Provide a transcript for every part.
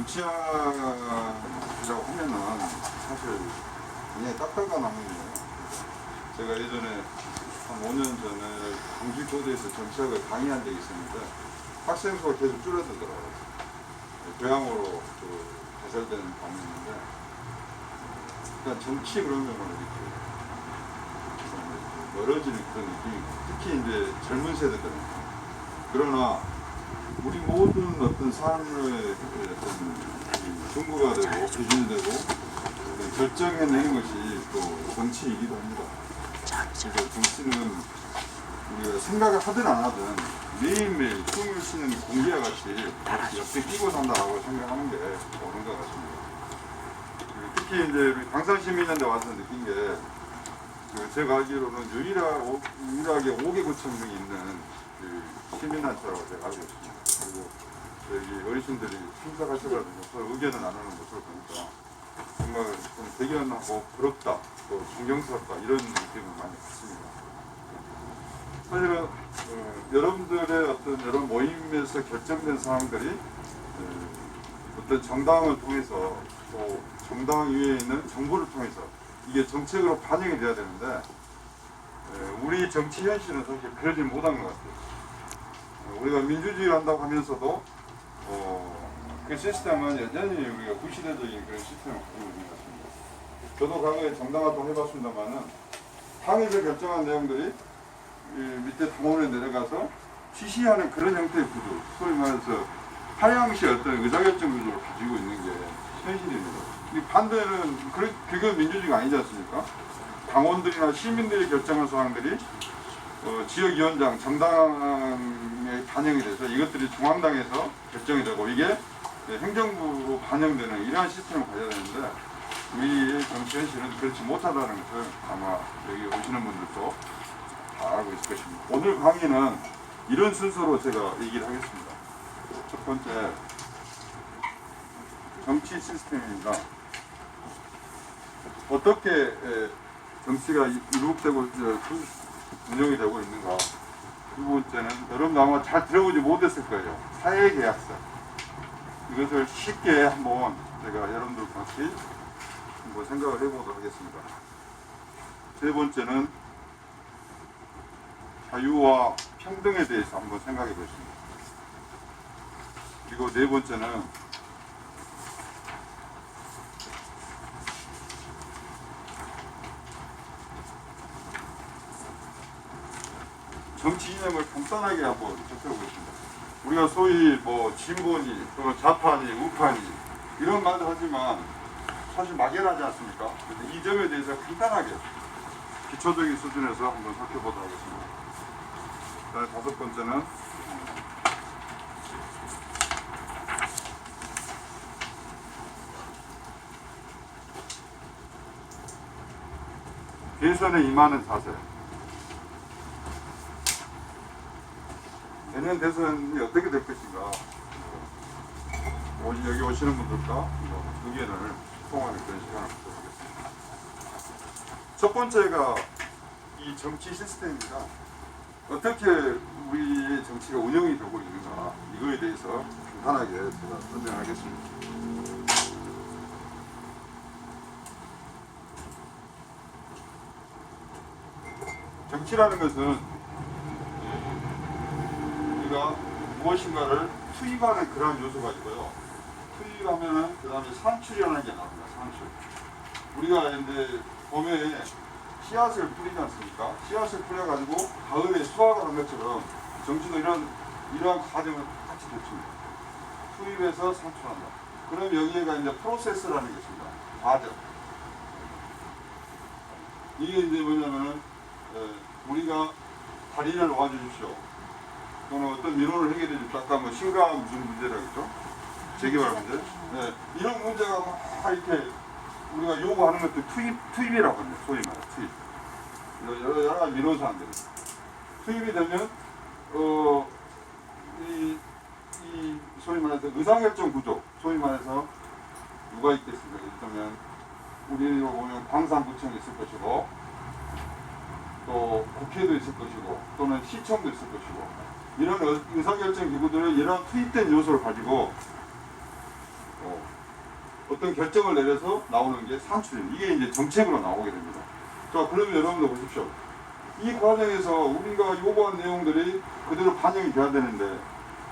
정치학이라고 하면은 사실 굉장히 딱딱한 학문이에요. 제가 예전에 한 5년 전에 광주교대에서 정치학을 강의한 적이 있었는데 학생 수가 계속 줄어들더라고요. 교양으로 개설된 과목인데 일단 정치 그러면은 이렇게 멀어지는 그런 느낌이고 특히 이제 젊은 세대들은 그러나 우리 모든 어떤 삶의 어떤 근거가 되고 기준이 되고 결정해내는 것이 또 정치이기도 합니다. 그래서 정치는 우리가 생각을 하든 안 하든 매일매일 숨을 쉬는 공기와 같이 옆에 끼고 산다고 생각하는 게 옳은 것 같습니다. 특히 이제 우리 광산 시민연대 와서 느낀 게 제가 알기로는 유일하게 5개구청 중에 있는 시민단체라고 제가 알고 있습니다. 그리고 여기 어르신들이 참석하셔가지고 서로 의견을 나누는 모습을 보니까 정말 좀 대견하고 부럽다, 또 존경스럽다 이런 느낌을 많이 받습니다. 사실은 여러분들의 어떤 여러 모임에서 결정된 사항들이 어떤 정당을 통해서 또 정당 위에 있는 정부를 통해서 이게 정책으로 반영이 돼야 되는데 우리 정치 현실은 사실 그러지 못한 것 같아요. 우리가 민주주의를 한다고 하면서도 그 시스템은 여전히 우리가 구시대적인 그런 시스템을 가지고 있는 것 같습니다. 저도 과거에 정당 활동 해봤습니다만은 당에서 결정한 내용들이 밑에 당원에 내려가서 지시하는 그런 형태의 구조, 소위 말해서 하향시 어떤 의사결정 구조를 가지고 있는 게 현실입니다. 이 반대는 그게 민주주의가 아니지 않습니까? 당원들이나 시민들이 결정한 사항들이 지역위원장, 정당에 반영이 돼서 이것들이 중앙당에서 결정이 되고 이게 행정부로 반영되는 이러한 시스템을 가져야 되는데 우리의 정치 현실은 그렇지 못하다는 것을 아마 여기 오시는 분들도 다 알고 있을 것입니다. 오늘 강의는 이런 순서로 제가 얘기를 하겠습니다. 첫 번째, 정치 시스템입니다. 어떻게 정치가 이룩되고 운영이 되고 있는가. 두 번째는 여러분 아마 잘 들어보지 못했을 거예요. 사회계약서. 이것을 쉽게 한번 제가 여러분들 같이 한번 생각을 해보도록 하겠습니다. 세 번째는 자유와 평등에 대해서 한번 생각해 보겠습니다. 그리고 네 번째는 정치 이념을 간단하게 한번 살펴보겠습니다. 우리가 소위 진보니 또는 좌파니 우파니 이런 말도 하지만 사실 막연하지 않습니까? 이 점에 대해서 간단하게 기초적인 수준에서 한번 살펴보도록 하겠습니다. 다섯 번째는 대선에 임하는 자세. 내년 대선이 어떻게 될 것인가. 여기 오시는 분들과 의견을 소통하는 그런 시간을 갖도록 하겠습니다. 첫 번째가 이 정치 시스템입니다. 어떻게 우리의 정치가 운영이 되고 있는가 이거에 대해서 간단하게 제가 설명하겠습니다. 정치라는 것은 우리가 무엇인가를 투입하는 그러한 요소가 있고요. 투입하면은 그 다음에 산출이라는 게 나옵니다. 산출. 우리가 이제 봄에 씨앗을 뿌리지 않습니까? 씨앗을 뿌려가지고 가을에 수확을 한 것처럼 정치도 이러한 과정을 같이 거칩니다. 투입해서 산출한다. 그럼 여기에가 이제 프로세스라는 게 있습니다. 과정. 이게 이제 뭐냐면은 우리가 다리를 놓아주십시오. 또는 어떤 민원을 해결해 줍시오. 아까 심각한 무슨 문제라겠죠? 재개발 문제. 네. 이런 문제가 막 이렇게 우리가 요구하는 것들 투입이라고 합니다. 소위 말해 투입. 여러 가지 민원 사항들이 투입이 되면 이 소위 말해서 의사결정 구조. 소위 말해서 누가 있겠습니까? 그러면 우리로 보면 광산구청이 있을 것이고 또 국회도 있을 것이고 또는 시청도 있을 것이고 이런 의사결정 기구들은 이런 투입된 요소를 가지고 어떤 결정을 내려서 나오는 게 산출입니다. 이게 이제 정책으로 나오게 됩니다. 자, 그러면 여러분들 보십시오. 이 과정에서 우리가 요구한 내용들이 그대로 반영이 돼야 되는데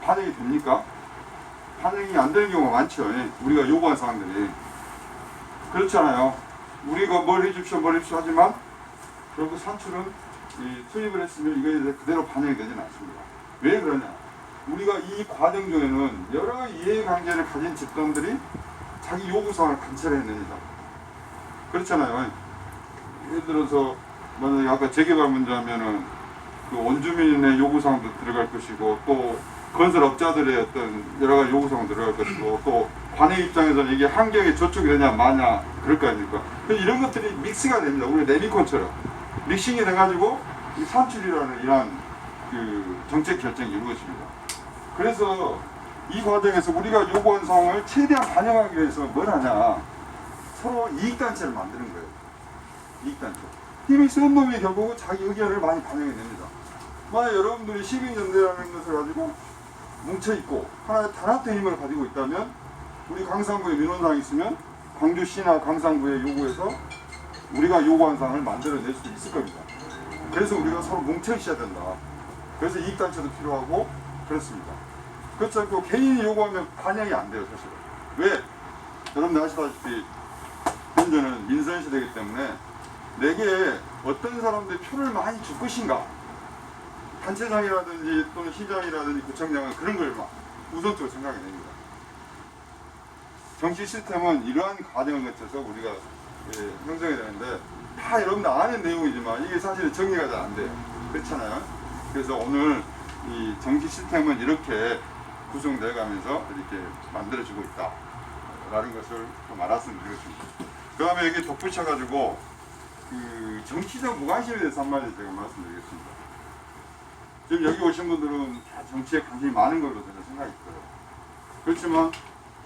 반영이 됩니까? 반영이 안 되는 경우가 많죠. 우리가 요구한 사항들이. 그렇잖아요. 우리가 뭘 해줍시오 하지만 결국 산출은 투입을 했으면 이게 그대로 반영이 되지는 않습니다. 왜 그러냐? 우리가 이 과정 중에는 여러 이해관계를 가진 집단들이 자기 요구사항을 관찰해냅니다. 그렇잖아요. 예를 들어서 만약에 아까 재개발 문제 하면은 그 원주민의 요구사항도 들어갈 것이고 또 건설업자들의 어떤 여러 가지 요구사항 들어갈 것이고 또 관의 입장에서는 이게 환경에 저촉이 되냐 마냐 그럴 거 아닙니까? 이런 것들이 믹스가 됩니다. 우리 레미콘처럼 믹싱이 돼가지고 이 산출이라는 이러한 그 정책 결정이 이루어집니다. 그래서 이 과정에서 우리가 요구한 사항을 최대한 반영하기 위해서 뭘 하냐? 서로 이익단체를 만드는 거예요. 이익단체. 힘이 센 놈이 결국은 자기 의견을 많이 반영해냅니다. 만약 여러분들이 시민연대라는 것을 가지고 뭉쳐있고 하나의 단합된 힘을 가지고 있다면 우리 강상구에 민원사항이 있으면 광주시나 강상구에 요구해서 우리가 요구한 사항을 만들어낼 수 있을 겁니다. 그래서 우리가 서로 뭉쳐있어야 된다. 그래서 이익단체도 필요하고 그렇습니다. 그렇지 않고 개인이 요구하면 반영이 안 돼요, 사실은. 왜? 여러분들 아시다시피 현재는 민선시대이기 때문에 내게 어떤 사람들이 표를 많이 줄 것인가, 단체장이라든지 또는 시장이라든지 구청장은 그런 걸 막 우선적으로 생각이 됩니다. 정치 시스템은 이러한 과정을 거쳐서 우리가 형성이 되는데 다 여러분들 아는 내용이지만 이게 사실 정리가 잘 안 돼요. 그렇잖아요. 그래서 오늘 이 정치 시스템은 이렇게 구성되어 가면서 이렇게 만들어지고 있다 라는 것을 좀 말씀드리겠습니다. 그 다음에 여기 덧붙여가지고 그 정치적 무관심에 대해서 한마디 제가 말씀드리겠습니다. 지금 여기 오신 분들은 다 정치에 관심이 많은 걸로 저는 생각이 들어요. 그렇지만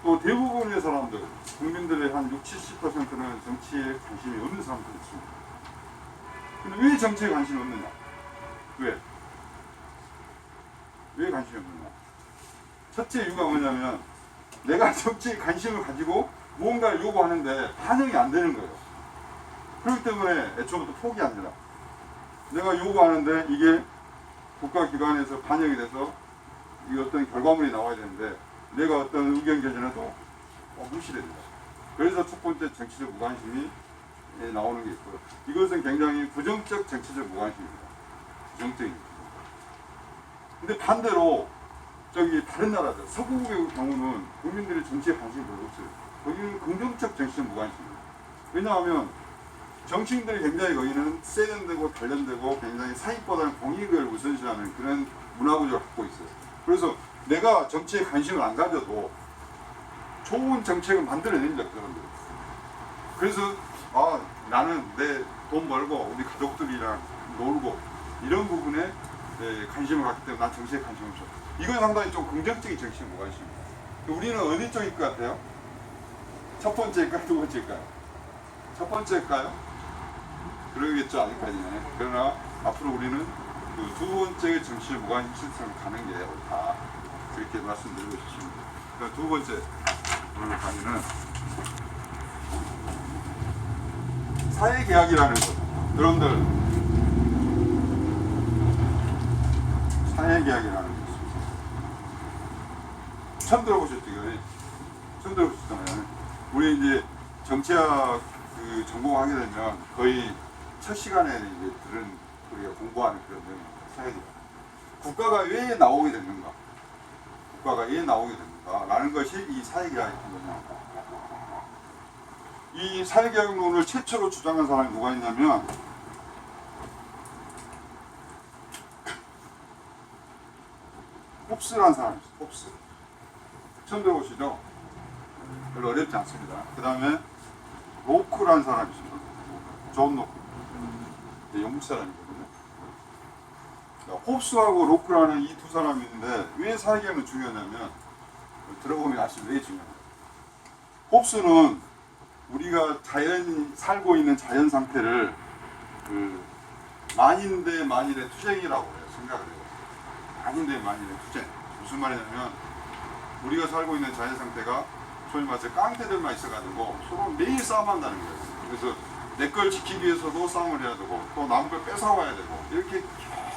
또 대부분의 사람들, 국민들의 한 60~70%는 정치에 관심이 없는 사람들이 있습니다. 근데 왜 정치에 관심이 없느냐? 왜 관심이 없느냐? 첫째 이유가 뭐냐면 내가 정치에 관심을 가지고 무언가를 요구하는데 반영이 안 되는 거예요. 그렇기 때문에 애초부터 포기합니다. 내가 요구하는데 이게 국가기관에서 반영이 돼서 이 어떤 결과물이 나와야 되는데 내가 어떤 의견 개진해도 무시됩니다. 그래서 첫 번째 정치적 무관심이 나오는 게 있고요. 이것은 굉장히 부정적 정치적 무관심입니다. 부정적입니다. 근데 반대로 저기 다른 나라들, 서구국의 경우는 국민들이 정치에 관심이 별로 없어요. 거기는 긍정적 정치적 무관심입니다. 왜냐하면 정치인들이 굉장히 거기는 세련되고 단련되고 굉장히 사익보다는 공익을 우선시하는 그런 문화구조를 갖고 있어요. 그래서 내가 정치에 관심을 안 가져도 좋은 정책을 만들어냅니다, 그 사람들이. 그래서 나는 내 돈 벌고 우리 가족들이랑 놀고 이런 부분에 관심을 갖기 때문에 난 정치에 관심 없어. 이건 상당히 좀 긍정적인 정치에 무관심입니다. 우리는 어디 쪽일 것 같아요? 첫 번째일까요? 두 번째일까요? 첫 번째일까요? 그러겠죠, 아직까지는. 그러나 앞으로 우리는 그 두 번째 정치에 무관심 시스템을 가는 게 옳다. 그렇게 말씀드리고 싶습니다. 두 번째 오늘 강의는 사회계약이라는 것. 여러분들 사회계약이라는 것 있습니다. 처음 들어보셨죠? 처음 들어보셨잖아요. 우리 이제 정치학 그 전공하게 되면 거의 첫 시간에 이제 우리가 공부하는 그런 내용입니다. 사회계약. 국가가 왜 나오게 됐는가? 국가가 왜 나오게 됩니까? 라는 것이 이 사회계약이거든요. 이 사회계약론을 최초로 주장한 사람이 누가 있냐면 홉스라는 사람이 있어요. 홉스. 처음 들어보시죠? 별로 어렵지 않습니다. 그 다음에 로크라는 사람이 있습니다. 존 로크. 영국 사람이거든요. 홉스하고 로크라는 이 두 사람이 있는데 왜 사회계약은 중요하냐면 들어보면 아시죠? 왜 중요합니다. 홉스는 우리가 살고 있는 자연 상태를 그 만인 대 만인의 투쟁이라고 해요. 생각을 해요. 만인 대 만인의 투쟁. 무슨 말이냐면 우리가 살고 있는 자연 상태가 소위 말해서 깡패들만 있어가지고 서로 매일 싸움한다는 거예요. 그래서 내 걸 지키기 위해서도 싸움을 해야 되고 또 남 걸 뺏어와야 되고 이렇게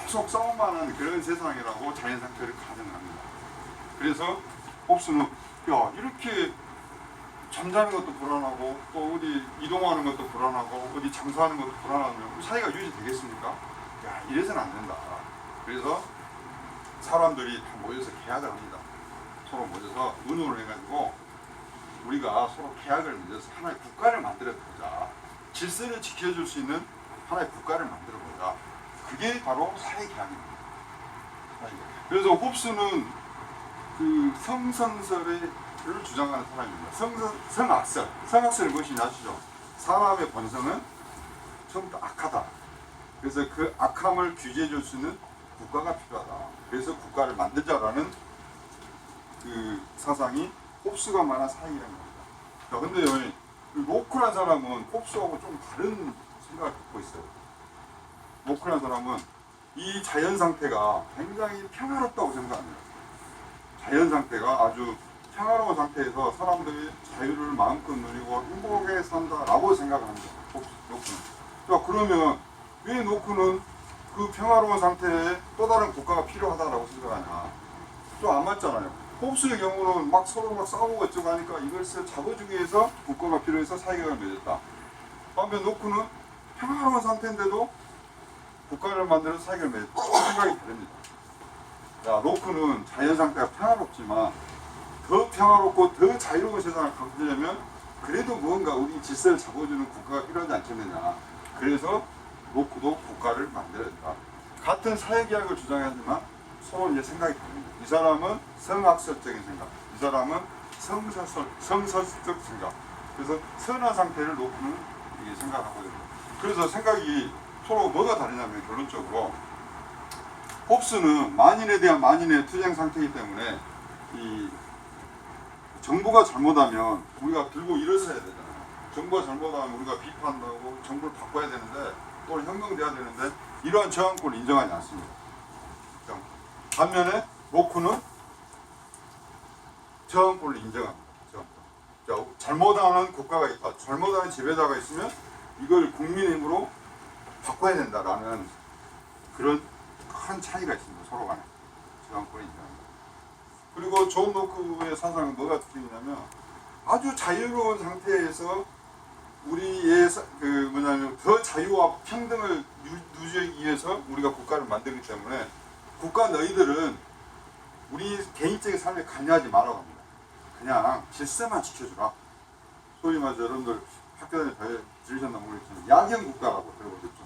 계속 싸움만 하는 그런 세상이라고 자연 상태를 가정을 합니다. 그래서 홉스는 야 이렇게 잠자는 것도 불안하고 또 어디 이동하는 것도 불안하고 어디 장사하는 것도 불안하면 사이가 유지되겠습니까? 야 이래서는 안 된다. 그래서 사람들이 다 모여서 계약을 합니다. 서로 모여서 의논을 해가지고 우리가 서로 계약을 맺어서 하나의 국가를 만들어 보자. 질서를 지켜줄 수 있는 하나의 국가를 만들어 보자. 그게 바로 사회계약입니다. 그래서 홉스는 그 성선설을 주장하는 사람입니다. 성악설. 성악설이 무엇인지 아시죠? 사람의 본성은 처음부터 악하다. 그래서 그 악함을 규제해 줄 수 있는 국가가 필요하다. 그래서 국가를 만들자라는 그 사상이 홉스가 말한 사상이라는 겁니다. 자, 근데요, 로크란 사람은 홉스하고 좀 다른 생각을 갖고 있어요. 로크란 사람은 이 자연 상태가 굉장히 평화롭다고 생각합니다. 자연 상태가 아주 평화로운 상태에서 사람들이 자유를 마음껏 누리고 행복하게 산다라고 생각합니다. 노크는. 자, 그러면 왜 노크는 그 평화로운 상태에 또 다른 국가가 필요하다라고 생각하냐? 좀 안 맞잖아요. 홉스의 경우는 막 서로 막 싸우고 어쩌고 하니까 이것을 잡아주기 위해서 국가가 필요해서 사회계약을 맺었다. 반면 노크는 평화로운 상태인데도 국가를 만들어서 사회계약을 맺었다. 생각이 다릅니다. 자, 노크는 자연 상태가 평화롭지만 더 평화롭고 더 자유로운 세상을 가꾸려면 그래도 무언가 우리 질서를 잡아주는 국가가 필요하지 않겠느냐. 그래서 노크도 국가를 만들어야 된다. 같은 사회계약을 주장하지만 서로 이제 생각이 다릅니다. 이 사람은 성악설적인 생각, 이 사람은 성설적 생각. 그래서 선한 상태를 노크는 이게 생각하거든요. 그래서 생각이 서로 뭐가 다르냐면 결론적으로 홉스는 만인에 대한 만인의 투쟁 상태이기 때문에 이 정부가 잘못하면 우리가 들고 일어서야 되잖아요. 정부가 잘못하면 우리가 비판하고 정부를 바꿔야 되는데 또는 혁명돼야 되는데 이러한 저항권을 인정하지 않습니다. 반면에 로크는 저항권을 인정합니다. 자, 잘못하는 국가가 있다. 잘못하는 지배자가 있으면 이걸 국민의 힘으로 바꿔야 된다라는 그런 큰 차이가 있습니다. 서로 간에 저항권을 인정합니다. 그리고 존 노크의 사상은 뭐가 특징이냐면 아주 자유로운 상태에서 우리의 더 자유와 평등을 누리기 위해서 우리가 국가를 만들기 때문에 국가 너희들은 우리 개인적인 삶에 관여하지 말라고 합니다. 그냥 질서만 지켜주라. 소위 말해서 여러분들 학교 다닐 때 들으셨나 모르겠지만 야경 국가라고 들어보셨죠.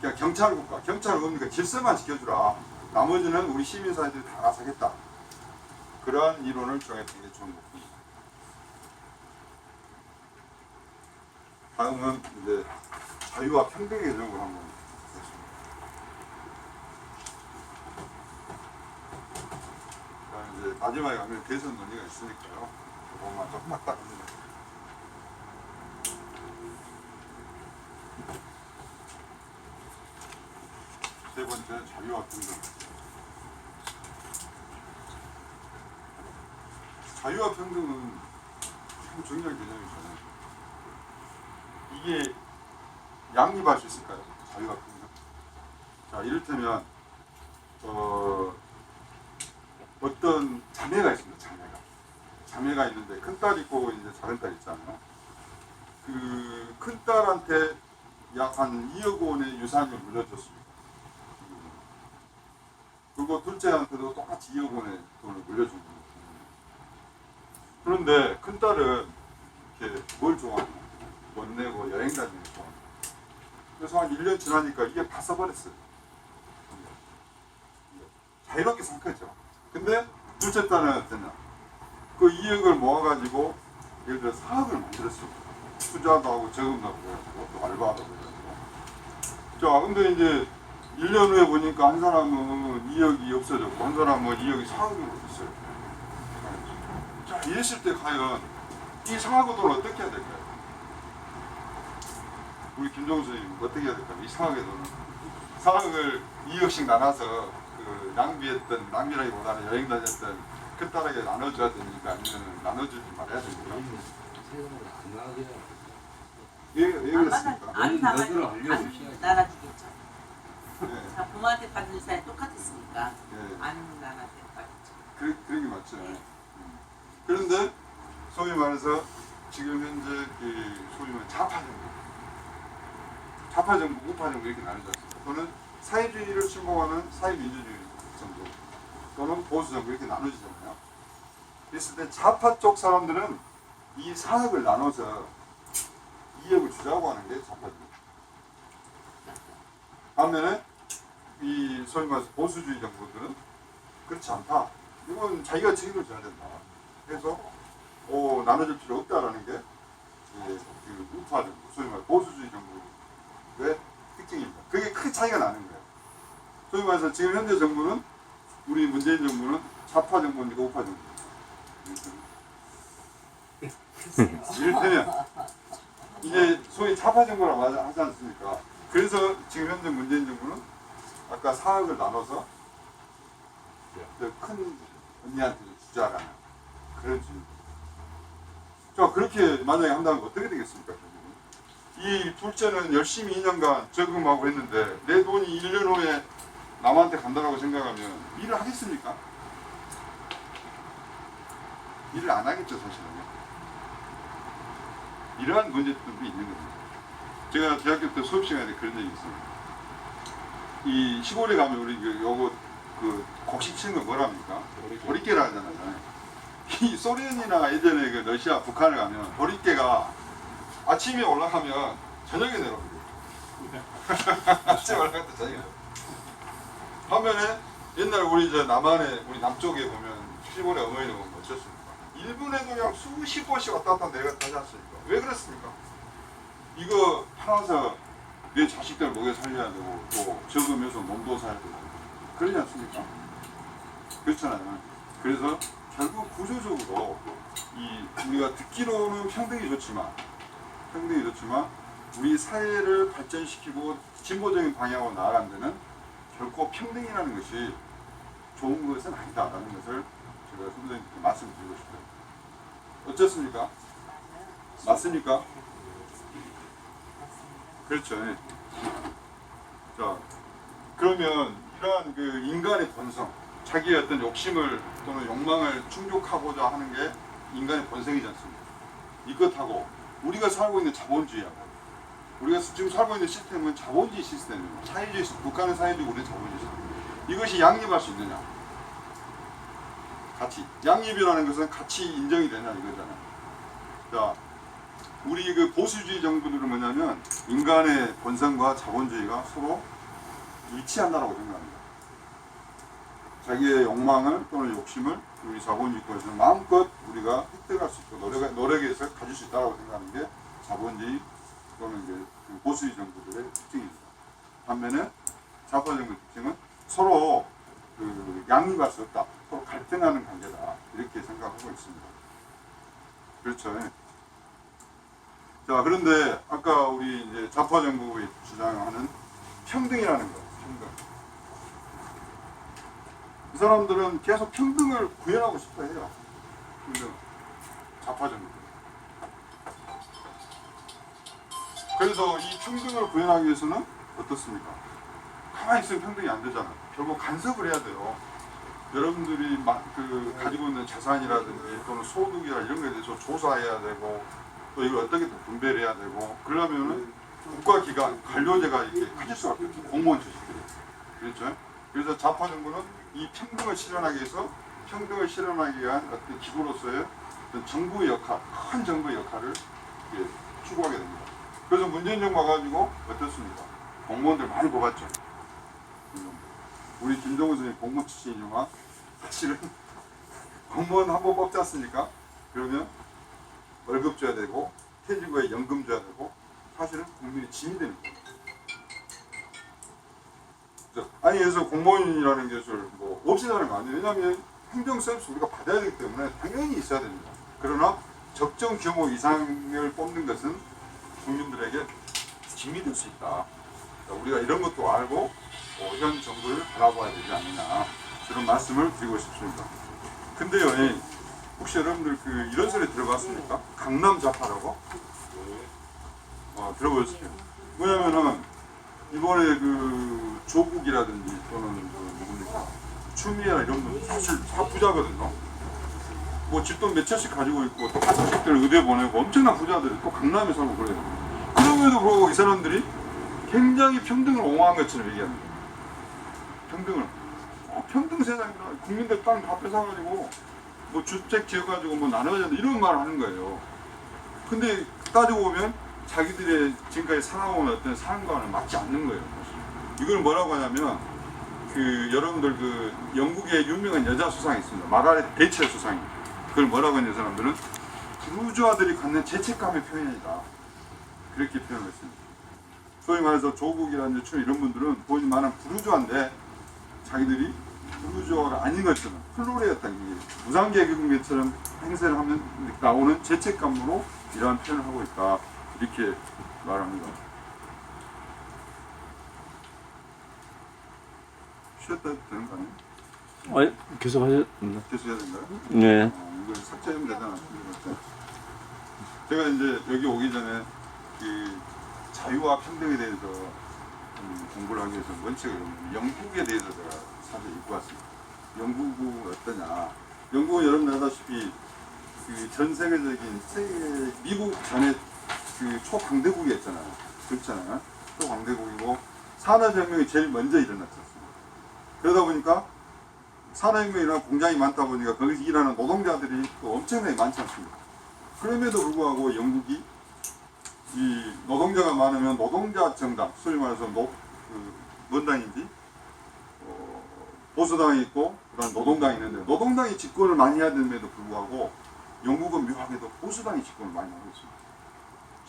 그냥 경찰 국가, 경찰은 뭡니까? 질서만 지켜주라. 나머지는 우리 시민사회들이 다 알아서 하겠다. 그러한 이론을 정했던 게 존 노크입니다. 다음은 이제 자유와 평등의 개념을 한번 보겠습니다. 이제 마지막에 가면 대선 논의가 있으니까요. 그것만 좀 딱딱합니다. 세 번째, 자유와 평등. 자유와 평등은 참 중요한 개념이잖아요. 이게 양립할 수 있을까요? 자유와 평등. 자, 이를테면 어떤 자매가 있습니다. 자매가 있는데 큰 딸 있고 이제 작은 딸 있잖아요. 그 큰 딸한테 약 한 2억 원의 유산을 물려줬습니다. 그리고 둘째한테도 똑같이 2억 원의 돈을 물려준 겁니다. 그런데 큰 딸은 이렇게 뭘 좋아하냐? 못 내고 여행 다니는 거 좋아합니다. 그래서 한 1년 지나니까 이게 다 써버렸어요. 자유롭게 산 거죠. 근데 둘째 딸은 어땠냐? 그 2억을 모아가지고 예를 들어 사업을 만들었어요. 투자도 하고 저금도 하고 그래가지고 또 알바도 해가지고. 자, 근데 이제 1년 후에 보니까 한 사람은 2억이 없어졌고 한 사람은 2억이 상황으로 됐어요. 자, 이랬을 때 과연 이 상하고 돈을 어떻게 해야 될까요? 우리 김종수 선생님 어떻게 해야 될까요? 이 상하게 돈을. 상황을 2억씩 나눠서 그 낭비라기보다는 여행 다녔던 끝다르게 나눠줘야 됩니까? 아니면 나눠주지 말아야 됩니까? 세금을 안 나가게 왜 그렇습니까? 안 나눠주겠죠. 네. 자, 부모한테 받는 사이 똑같았으니까 네. 안 나눠주겠죠. 그런 게 맞죠. 네. 그런데 소위 말해서 지금 현재 소위 말해 좌파 정부, 우파 정부 이렇게 나뉘지 않습니까? 또는 사회주의를 신봉하는 사회민주주의 정부 또는 보수 정부 이렇게 나눠지잖아요. 그랬을 때 좌파 쪽 사람들은 이 사업을 나눠서 이익을 주자고 하는 게 좌파입니다. 반면에 이 소위 말해서 보수주의 정부들은 그렇지 않다. 이건 자기가 책임을 져야 된다. 그래서 나눠줄 필요 없다라는 게 그 우파 정부, 소위 말해 보수주의 정부의 특징입니다. 그게 크게 차이가 나는 거예요. 소위 말해서 지금 현재 정부는 우리 문재인 정부는 좌파 정부입니까 우파 정부입니까? 이를테면 이제 소위 좌파 정부라고 하지 않습니까? 그래서 지금 현재 문재인 정부는 아까 사학을 나눠서 큰 언니한테 주자라는 그런 주의. 자, 그렇게 만약에 한다면 어떻게 되겠습니까? 이 둘째는 열심히 2년간 저금하고 했는데 내 돈이 1년 후에 남한테 간다고 생각하면 일을 하겠습니까? 일을 안 하겠죠, 사실은. 이러한 문제점도 있는 겁니다. 제가 대학교 때 수업 시간에 그런 얘기 있습니다. 이 시골에 가면 우리 요거 그 곡식 치는 거 뭐랍니까? 보리깨라 하잖아요. 이 소련이나 예전에 그 러시아, 북한을 가면 보리깨가 아침에 올라가면 저녁에 내려옵니다. 아침에 올라갈 때 저녁에 내려. 반면에 옛날 우리 남한에 우리 남쪽에 보면 시골의 어머니는 보면 어떻습니까? 1분에도 그냥 수십 번씩 왔다 갔다 내려갔다 하지 않습니까? 왜 그렇습니까? 이거 팔아서 내 자식들 먹여 살려야 되고 또 적으면서 몸도 사야 되고 그러지 않습니까? 그렇잖아요. 그래서 결국 구조적으로 우리가 듣기로는 평등이 좋지만 우리 사회를 발전시키고 진보적인 방향으로 나아가는 데는 결코 평등이라는 것이 좋은 것은 아니다라는 것을 제가 선생님께 말씀드리고 싶어요. 어떻습니까? 맞습니까? 그렇죠. 자, 그러면 이러한 그 인간의 본성, 자기의 어떤 욕심을 또는 욕망을 충족하고자 하는 게 인간의 본성이지 않습니까? 이것하고 우리가 살고 있는 자본주의하고 우리가 지금 살고 있는 시스템은 자본주의 시스템입니다. 사회주의, 북한은 사회주의, 우리는 자본주의 시스템. 이것이 양립할 수 있느냐? 같이. 양립이라는 것은 같이 인정이 되냐 이거잖아요. 자, 우리 그 보수주의 정부들은 뭐냐면 인간의 본성과 자본주의가 서로 일치한다고 생각합니다. 자기의 욕망을 또는 욕심을 우리 자본주의권에서 마음껏 우리가 획득할 수 있고 노력해서 가질 수 있다고 생각하는 게 자본주의 또는 이제 보수주의 정부들의 특징입니다. 반면에 좌파 정부의 특징은 서로 양립할 수 없다, 서로 갈등하는 관계다 이렇게 생각하고 있습니다. 그렇죠. 자, 그런데 아까 우리 이제 좌파 정부의 주장하는 평등이라는 거, 평등. 이 사람들은 계속 평등을 구현하고 싶어 해요. 평등. 좌파 정부. 그래서 이 평등을 구현하기 위해서는 어떻습니까? 가만히 있으면 평등이 안 되잖아요. 결국 간섭을 해야 돼요. 여러분들이 가지고 있는 자산이라든지 또는 소득이나 이런 거에 대해서 조사해야 되고 또 이걸 어떻게 또 분배를 해야 되고 그러려면은 국가기관, 관료제가 이렇게 커질 수밖에 없죠. 공무원 조직들이. 그렇죠? 그래서 좌파 정부는 이 평등을 실현하기 위한 어떤 기구로서의 어떤 정부의 역할, 큰 정부의 역할을 추구하게 됩니다. 그래서 문재인 정부 와가지고 어떻습니까? 공무원들 많이 뽑았죠. 우리 김정은 선생님 공무원 출신이지만 사실은 공무원 한 번 뽑지 않습니까? 그러면 월급 줘야 되고 퇴직후에 연금 줘야 되고 사실은 국민의 짐이 되는 거예요. 아니 그래서 공무원이라는 것을 없애자는 거 아니에요. 왜냐하면 행정 서비스 우리가 받아야 되기 때문에 당연히 있어야 됩니다. 그러나 적정 규모 이상을 뽑는 것은 국민들에게 짐이 될 수 있다. 우리가 이런 것도 알고 현 정부를 바라봐야 되지 않느냐 그런 말씀을 드리고 싶습니다. 근데요, 혹시 여러분들 그 이런 소리 들어봤습니까? 강남 좌파라고? 들어보셨어요? 뭐냐면은 이번에 그 조국이라든지 또는 그 누굽니까? 추미애나 이런 분들 사실 다 부자거든요. 뭐 집돈 몇 채씩 가지고 있고 또 자식들 의대 보내고 엄청난 부자들이 또 강남에 살고 그래요. 그럼에도 불구하고 이 사람들이 굉장히 평등을 옹호한 것처럼 얘기합니다. 평등을. 평등 세상이라 국민들 땅 다 뺏어가지고 뭐 주택 지어가지고 뭐 나눠야 된다 이런 말을 하는 거예요. 근데 따지고 보면 자기들의 지금까지 살아온 어떤 삶과는 맞지 않는 거예요. 이걸 뭐라고 하냐면 그 여러분들 그 영국의 유명한 여자 수상이 있습니다. 마가렛 대처 수상이. 그걸 뭐라고 하는 사람들은 부르주아들이 갖는 죄책감의 표현이다. 그렇게 표현을 했습니다. 소위 말해서 조국이라든지 춘 이런 분들은 본인 말은 부르주아인데 자기들이 부르주아가 아닌 것처럼 플로레였다는 게 무상계급처럼 행세를 하면 나오는 죄책감으로 이러한 표현을 하고 있다. 이렇게 말합니다. 쉬었다 해도 되는 거 아니에요? 계속 하셨나? 계속 해야 된가요? 네. 이걸 삭제하면 되잖아. 제가 이제 여기 오기 전에 그 자유와 평등에 대해서 공부를 하기 위해서 원칙을 영국에 대해서 제가 사실 읽고 왔습니다. 영국은 어떠냐? 영국은 여러분 아다시피 그 전 세계적인 미국 전에 그 초강대국이었잖아요. 그렇잖아요. 초강대국이고 산업혁명이 제일 먼저 일어났었습니다. 그러다 보니까 산업혁명이 일어나고 공장이 많다 보니까 거기서 일하는 노동자들이 또 엄청나게 많지 않습니까? 그럼에도 불구하고 영국이 이 노동자가 많으면 노동자 정당, 소위 말해서 뭔 당인지 보수당이 있고 그다음 노동당이 있는데 노동당이 집권을 많이 해야 됨에도 불구하고 영국은 묘하게도 보수당이 집권을 많이 하고 있습니다.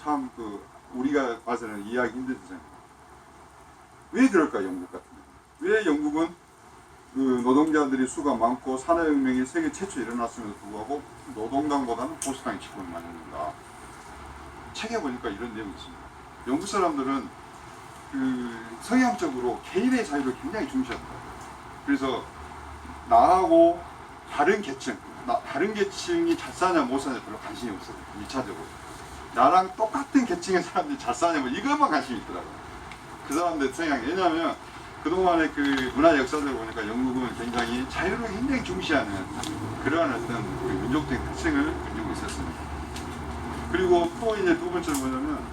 참 그 우리가 봐서는 이해하기 힘든 세상입니다. 왜 그럴까 영국 같은 경우? 왜 영국은 그 노동자들이 수가 많고 산업혁명이 세계 최초 일어났음에도 불구하고 노동당보다는 보수당이 집권을 많이 합니다. 책에 보니까 이런 내용이 있습니다. 영국 사람들은 그 성향적으로 개인의 자유를 굉장히 중시합니다. 그래서 나하고 다른 계층, 다른 계층이 잘 사냐 못 사냐 별로 관심이 없어요. 2차적으로. 나랑 똑같은 계층의 사람들이 잘 사냐 뭐 이것만 관심이 있더라고요. 그 사람들 성향이. 왜냐하면 그동안의 그 문화 역사를 보니까 영국은 굉장히 자유를 굉장히 중시하는 그러한 어떤 그 민족적인 특징을 가지고 있었습니다. 그리고 또 이제 두 번째로 뭐냐면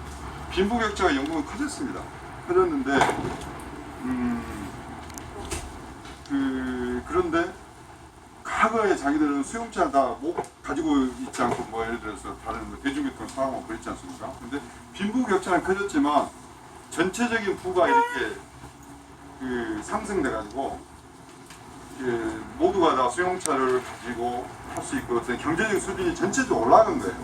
빈부격차가 영국은 커졌습니다. 커졌는데 그런데 과거에 자기들은 수용차 다 가지고 있지 않고 뭐 예를 들어서 다른 뭐 대중교통 사용하고 그랬지 않습니까? 근데 빈부격차는 커졌지만 전체적인 부가 이렇게 그 상승돼 가지고 모두가 다 수용차를 가지고 할 수 있고 어떤 경제적 수준이 전체적으로 올라간 거예요.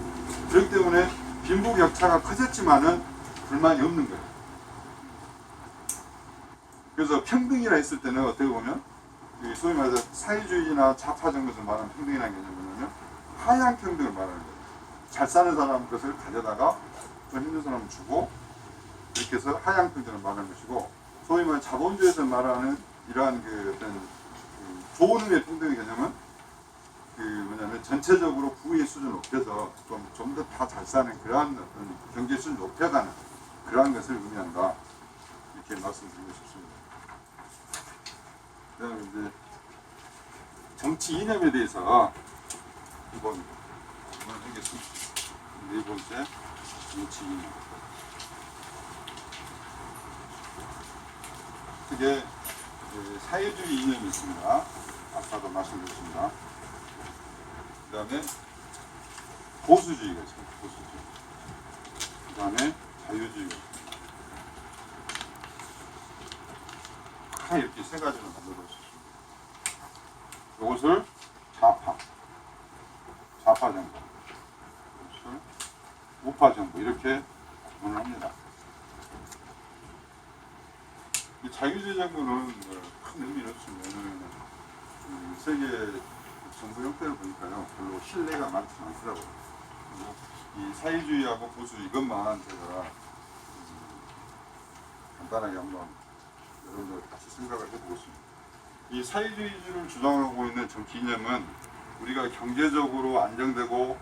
그렇기 때문에 빈부격차가 커졌지만은 불만이 없는 거예요. 그래서 평등이라 했을 때는 어떻게 보면 소위 말해서 사회주의나 좌파 정도에서 말하는 평등이라는 개념은 뭐냐면 하향 평등을 말하는 거예요. 잘 사는 사람 것을 가져다가 좀 힘든 사람을 주고 이렇게 해서 하향 평등을 말하는 것이고 소위 말해 자본주의에서 말하는 이러한 그 어떤 좋은 의미의 평등의 개념은 그 뭐냐면 전체적으로 부의 수준을 높여서 좀 더 다 잘 사는 그러한 어떤 경제 수준을 높여가는 그러한 것을 의미한다. 이렇게 말씀드리고 싶습니다. 그다음에 이제 정치 이념에 대해서 한번 하겠습니다. 네 번째 정치 이념. 크게 사회주의 이념이 있습니다. 아까도 말씀드렸습니다. 그 다음에 보수주의가 있습니다. 보수주의. 그 다음에 자유주의가 있습니다. 이렇게 세 가지로 만들어 있습니다. 이것을 좌파 정부, 이것을 우파 정부 이렇게 구분을 합니다. 이 자유주의 정부는 큰 의미는 없습니다. 세계 정부 형태를 보니까요 별로 신뢰가 많지 않더라고요. 그리고 이 사회주의하고 보수 이것만 제가 간단하게 한번 여러분들 같이 생각을 해보고 있습니다. 이 사회주의를 주장하고 있는 정치 이념은 우리가 경제적으로 안정되고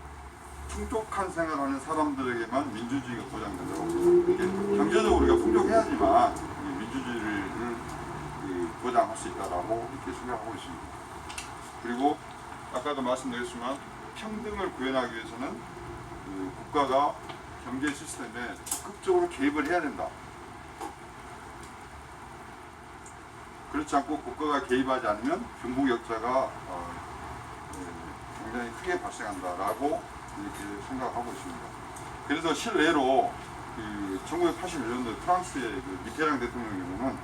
풍족한 생활하는 사람들에게만 민주주의가 보장된다고 봅니다. 이게 경제적으로 우리가 풍족해야지만 이 민주주의를 보장할 수 있다라고 이렇게 생각하고 있습니다. 그리고 아까도 말씀드렸지만 평등을 구현하기 위해서는 국가가 경제 시스템에 적극적으로 개입을 해야 된다. 그렇지 않고 국가가 개입하지 않으면 빈부격차가 굉장히 크게 발생한다라고 이렇게 생각하고 있습니다. 그래서 실례로 1981년도 프랑스의 미테랑 대통령의 경우는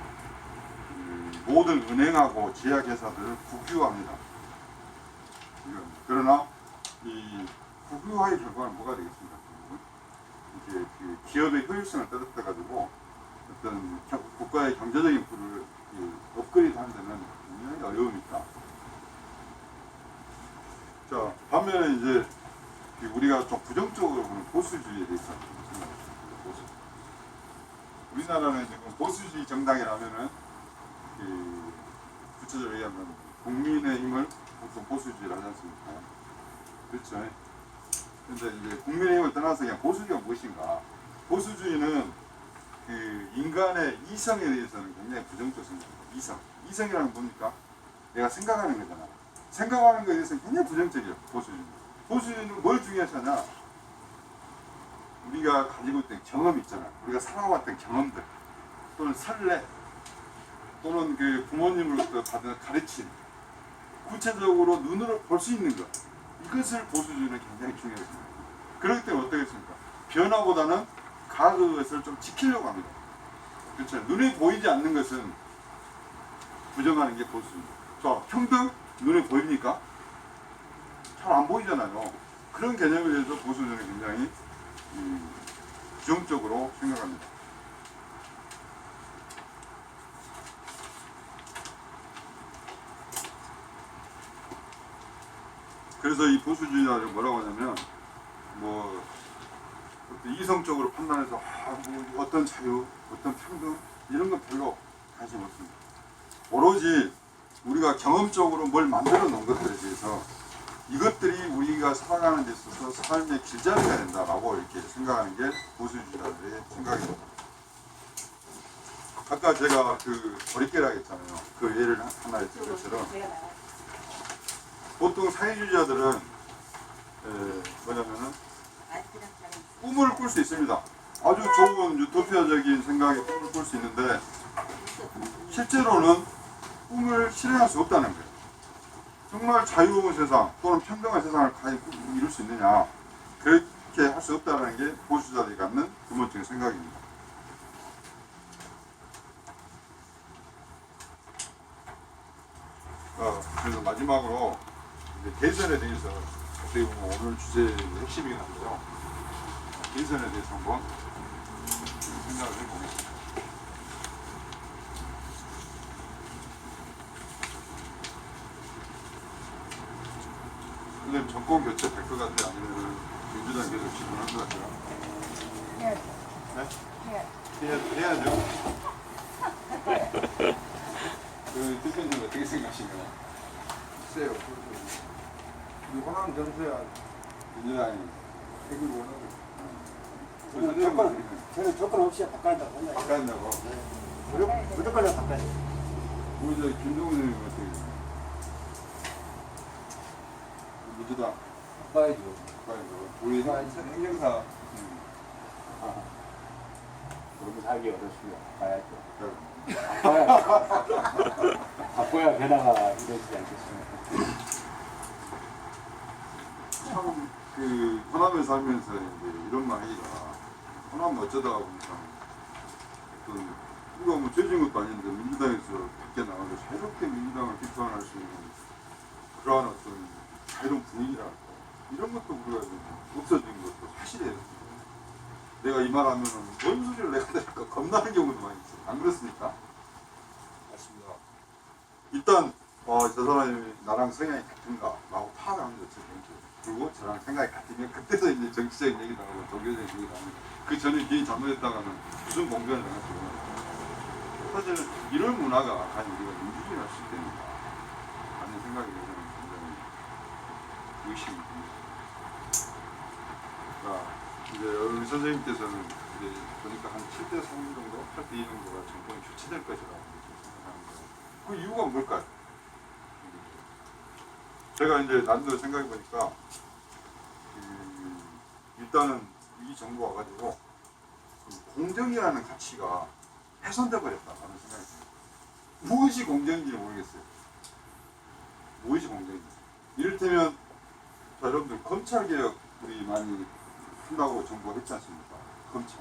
모든 은행하고 제약회사들을 국유화합니다. 그러나 이 국유화의 결과는 뭐가 되겠습니까? 이제 기업의 효율성을 떨어뜨려가지고 어떤 국가의 경제적인 부를 업그레이드하는 데는 굉장히 어려움이 있다. 자, 반면에 이제 우리가 좀 부정적으로 보는 보수주의에 대해서 생각합니다. 보수. 우리나라는 지금 보수주의 정당이라면은 구체적으로 얘기하면 국민의힘을 보통 보수주의를 하지 않습니까? 그렇죠. 근데 이제 국민의힘을 떠나서 그냥 보수주의가 무엇인가? 보수주의는 인간의 이성에 대해서는 굉장히 부정적으로 생각합니다. 이성이라는 건 뭡니까? 내가 생각하는 거잖아. 생각하는 것에 대해서는 굉장히 부정적이에요. 보수주의는. 보수주의는 뭘 중요하냐? 우리가 가지고 있던 경험이 있잖아. 우리가 살아왔던 경험들, 또는 설레, 또는 부모님으로부터 받은 가르침, 구체적으로 눈으로 볼 수 있는 것, 이것을 보수주의는 굉장히 중요하게 생각합니다. 그렇기 때문에 어떻겠습니까? 변화보다는 그것을 좀 지키려고 합니다. 그렇죠. 눈에 보이지 않는 것은 부정하는 게 보수주의입니다. 자, 평등 눈에 보입니까? 잘 안 보이잖아요. 그런 개념에 대해서 보수주의는 굉장히 부정적으로 생각합니다. 그래서 이 보수주의자를 뭐라고 하냐면 이성적으로 판단해서 어떤 자유, 어떤 평등 이런 건 별로 관심 없습니다. 오로지 우리가 경험적으로 뭘 만들어 놓은 것들에 대해서 이것들이 우리가 살아가는 데 있어서 삶의 길잡이가 된다라고 이렇게 생각하는 게 보수주의자들의 생각입니다. 아까 제가 버리깨라고 했잖아요. 그 예를 하나 했던 것처럼 보통 사회주의자들은 뭐냐면은 꿈을 꿀 수 있습니다. 아주 좋은 유토피아적인 생각에 꿈을 꿀 수 있는데 실제로는 꿈을 실행할 수 없다는 거예요. 정말 자유로운 세상 또는 평등한 세상을 이룰 수 있느냐, 그렇게 할 수 없다는 게 보수자들이 갖는 근본적인 생각입니다. 그래서 마지막으로 대선에 대해서 어떻게 보면 오늘 주제의 핵심이긴 한데요. 대선에 대해서 한번 생각을 해보겠습니다. 선생님, 정권 교체 될 것 같아요? 아니면 민주당 계속 집권할 것 같아요? 네? 해야죠. 대표님 어떻게 생각하시나요? 글쎄요. 우리 호남 정서야 민주당이 되길 원하고. 저는 조건 없이 바꿔한다고 생각해요. 바꿔한다고? 무조건 바꿔야 돼요. 우리 김동훈 의원님 어떻게 생각해요? 민주당 바꿔야죠. 바꿔야죠. 우리 행정사 너무 살기 어렵습니다. 바꿔야죠. 바꿔야죠. 바꿔야 변화가 이루어지지 않겠습니까? 참 호남에 살면서 이제 이런 말 하기가, 호남은 어쩌다가 보니까 우리가 죄진 것도 아닌데 민주당에서 밖에 나가서 새롭게 민주당을 비판할 수 있는 그러한 어떤 자유로운 분위기랄까, 이런 것도 우리가 없어진 것도 사실이에요. 내가 이 말 하면은 뭔 소리를 내가 될까 겁나는 경우도 많이 있어요. 안 그렇습니까? 맞습니다. 일단 저 사람이 나랑 성향이 같은가 라고 파악을 하는 거죠. 그리고 저랑 생각이 같으면 그때서 이제 정치적인 얘기도 하고 종교적인 얘기도 하고, 그 전에 기획이 잘못했다가는 무슨 공변을 당했고, 사실 이런 문화가 과연 우리가 민주주의를 할 수 있겠는가 하는 생각이 저는 굉장히 핵심이 됩니다. 이제 우리 선생님께서는 이제 보니까 한 7대 3 정도, 8대 2 정도가 정권이 교체될 것이라고 생각하는 거예요. 그 이유가 뭘까요? 제가 이제 나름대로 생각해 보니까 일단은 이 정부 와가지고 공정이라는 가치가 훼손돼 버렸다는 생각이 듭니다. 무엇이 공정인지 모르겠어요. 무엇이 공정인지. 이를테면 자, 여러분들 검찰개혁 우리 많이 한다고 정부가 했지 않습니까? 검찰.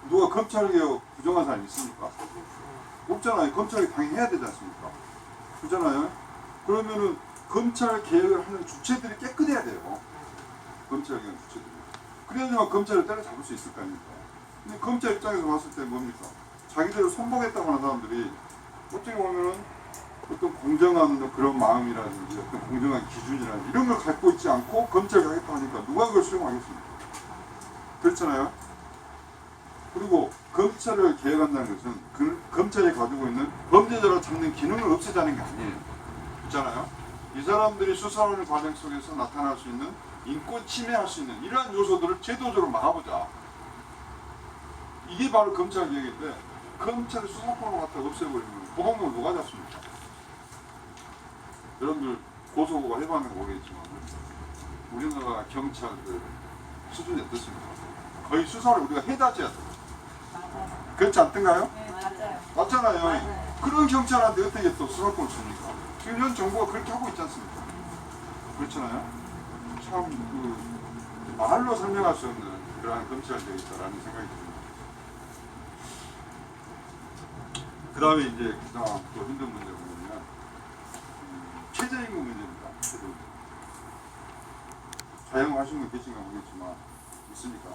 누가 검찰개혁 부정한 사람이 있습니까? 없잖아요. 검찰개혁 당연히 해야 되지 않습니까? 그렇잖아요. 그러면은 검찰개혁을 하는 주체들이 깨끗해야 돼요. 검찰개혁 주체들이. 그래야지만 검찰을 때려잡을 수 있을 거 아닙니까? 근데 검찰 입장에서 봤을 때 뭡니까? 자기들을 손보겠다고 하는 사람들이 어떻게 보면은 어떤 공정한 그런 마음이라든지 어떤 공정한 기준이라든지 이런 걸 갖고 있지 않고 검찰 가겠다 하니까 누가 그걸 수용하겠습니까? 그렇잖아요. 그리고 검찰을 개혁한다는 것은 그 검찰이 가지고 있는 범죄자를 잡는 기능을 없애자는 게 아니에요. 있잖아요. 이 사람들이 수사하는 과정 속에서 나타날 수 있는 인권 침해할 수 있는 이러한 요소들을 제도적으로 막아보자. 이게 바로 검찰 개혁인데 검찰의 수사권을 갖다 없애버리면 고동력을 누가 잡습니까? 여러분들 고소고가 해봤는 거 모르겠지만 우리나라 경찰들 수준이 어떻습니까? 거의 수사를 우리가 해다져야 돼요. 그렇지 않던가요? 네, 맞아요. 맞잖아요. 맞아요. 그런 경찰한테 어떻게 또 수사권을 줍니까? 지금 현 정부가 그렇게 하고 있지 않습니까? 그렇잖아요. 참 말로 설명할 수 없는 그러한 검찰되어 있다라는 생각이 듭니다. 그 다음에 이제 그다음 또 힘든 문제가 뭐냐면 최저임금 문제입니다. 최저임금. 사용하신 분 계신가 모르겠지만 있습니까?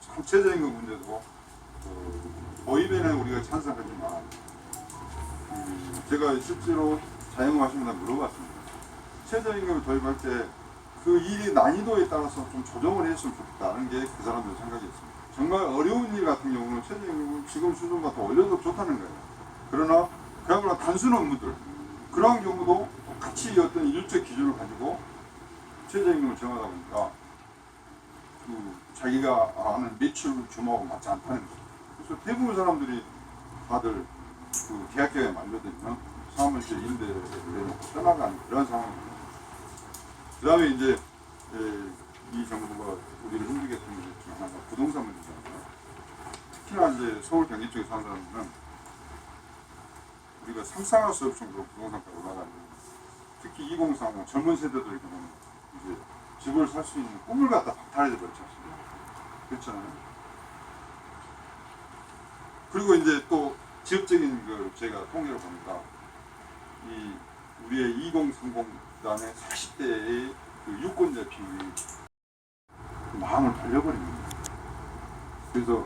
참 최저임금 문제도 보이면은 우리가 찬성하지만 제가 실제로 자영업하시는 분한테 물어봤습니다. 최저임금을 도입할 때 그 일의 난이도에 따라서 좀 조정을 했으면 좋겠다는 게 그 사람들 생각이었습니다. 정말 어려운 일 같은 경우는 최저임금을 지금 수준보다 더 올려도 좋다는 거예요. 그러나 그야말로 단순 업무들 그러한 경우도 같이 어떤 일적 기준을 가지고 최저임금을 정하다 보니까 자기가 하는 매출 규모하고 맞지 않다는 거죠. 그래서 대부분 사람들이 다들 그 계약기간에 만료되면 사무실 임대를 내놓고 떠나가는 그런 상황입니다. 그 다음에 이제 이 정부가 우리를 힘들게 했던 문제 중에 하나가 부동산 문제잖아요. 특히나 이제 서울 경기 쪽에 사는 사람들은 우리가 상상할 수 없을 정도로 부동산가가 올라가는 특히 2030 젊은 세대들의 경우는 이제 집을 살 수 있는 꿈을 갖다 박탈해져 버렸지 않습니까? 그렇잖아요. 그리고 이제 또 지역적인 걸 제가 통계를 보니까 이 우리의 2030 그다음에 40대의 그 유권자 비율이 마음을 돌려버립니다. 그래서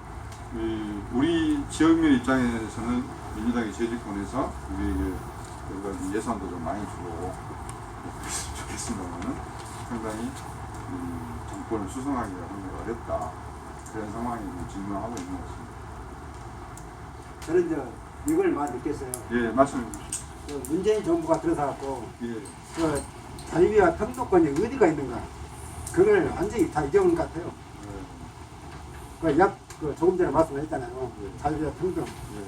우리 지역민 입장에서는 민주당이 재집권해서 우리에게 여러 가지 예산도 좀 많이 주고 그랬으면 좋겠습니다만은 상당히 정권을 수성하기가 굉장히 어렵다. 그런 상황이 직면하고 있는 것 같습니다. 저는 이걸 많이 느꼈어요. 예, 말씀해 주십시오. 문재인 정부가 들어서갖고 예. 자유와 평등권이 어디가 있는가 그걸 완전히 다 잊어버린 것 같아요. 조금 전에 말씀하셨잖아요. 자유와 평등. 예.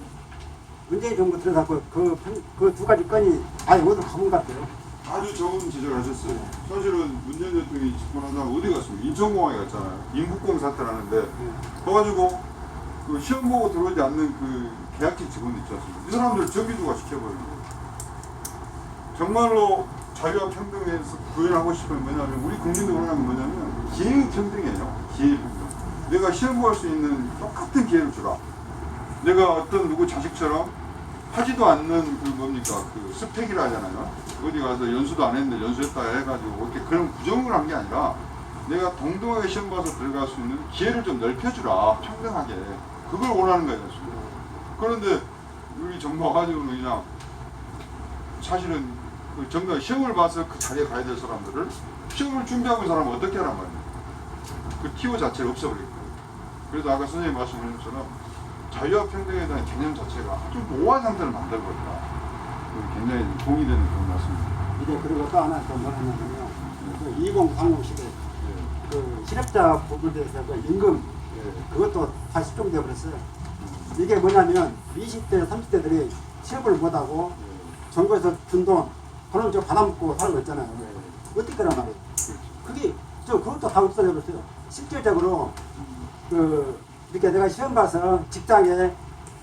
문재인 정부 들어서갖고 그 두 가지 건이 아예 어디로 가본 것 같아요. 아주 좋은 지적을 하셨어요. 사실은 문재인 대통령이 집권하다가 어디 갔습니까? 인천공항에 갔잖아요. 인국공 사태를 하는데 그래가지고 그 시험 보고 들어오지 않는 그 계약직 직원들 있지 않습니까? 이 사람들 정규직화 시켜버리는 거예요. 정말로 자유와 평등에서 구현하고 싶은 뭐냐면 우리 국민들 원하는 건 뭐냐면 기회 평등이에요. 기회 평등. 내가 시험 볼 수 있는 똑같은 기회를 주라. 내가 어떤 누구 자식처럼 하지도 않는 그 뭡니까 그 스펙이라 하잖아요. 어디 가서 연수도 안 했는데 연수했다 해가지고 이렇게 그런 부정을 한 게 아니라 내가 동등하게 시험 봐서 들어갈 수 있는 기회를 좀 넓혀주라. 평등하게. 그걸 원하는 거예요. 그런데 우리 정부 와가지고는 그냥 사실은 그 정부가 시험을 봐서 그 자리에 가야 될 사람들을 시험을 준비하고 있는 사람은 어떻게 하란 말이에요. 그 티오 자체를 없애버리고. 그래서 아까 선생님 말씀하신 것처럼 자유와 평등에 대한 개념 자체가 아주 모호한 상태를 만들어버린다. 굉장히 동의되는 그런 말씀입니다. 이제 그리고 또 하나 더 뭐냐면요. 그 2030 시대 그 실업자 부분에 대해서 그 임금 그것도 다 실종되어 버렸어요. 이게 뭐냐면 20대, 30대들이 취업을 못하고 정부에서 준 돈, 돈을 저 받아먹고 살고 있잖아요. 어떻게 하란 말이에요. 그게 그것도 다 없어져 버렸어요. 실질적으로 이렇게 내가 시험 봐서 직장에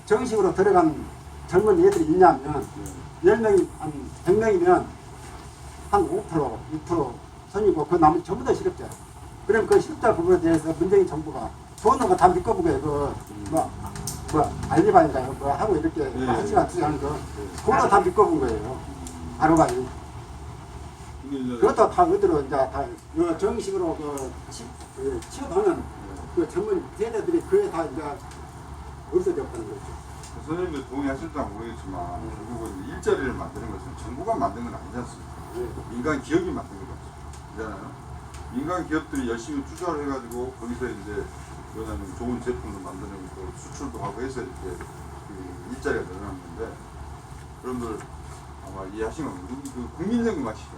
정식으로 들어간 젊은 애들이 있냐면 10명이 한 100명이면 한 5%, 6% 선이고 그 나머지 전부 다 실업자예요. 그럼 그 실업자 부분에 대해서 문재인 정부가 좋은 거 다 믿고보게 알리바인가요? 뭐 하고 이렇게 한 시간 투자하는 거 그것도 다 믿고본 거예요. 아르바이. 그것도 다 어디로 이제 다 정식으로 취업하는 그 전문 세대들이 그에 다 이제 없어졌다는 거죠. 선생님도 동의하실지 모르겠지만 결국은 일자리를 만드는 것은 정부가 만든 건 아니지 않습니까? 민간 기업이 만든 거잖아요. 민간 기업들이 열심히 투자를 해가지고 거기서 이제 뭐냐면 좋은 제품을 만드는 거 수출도 하고 해서 이렇게 그 일자리가 늘어난 건데 여러분들 아마 이해하시는 그 국민연금 아시죠?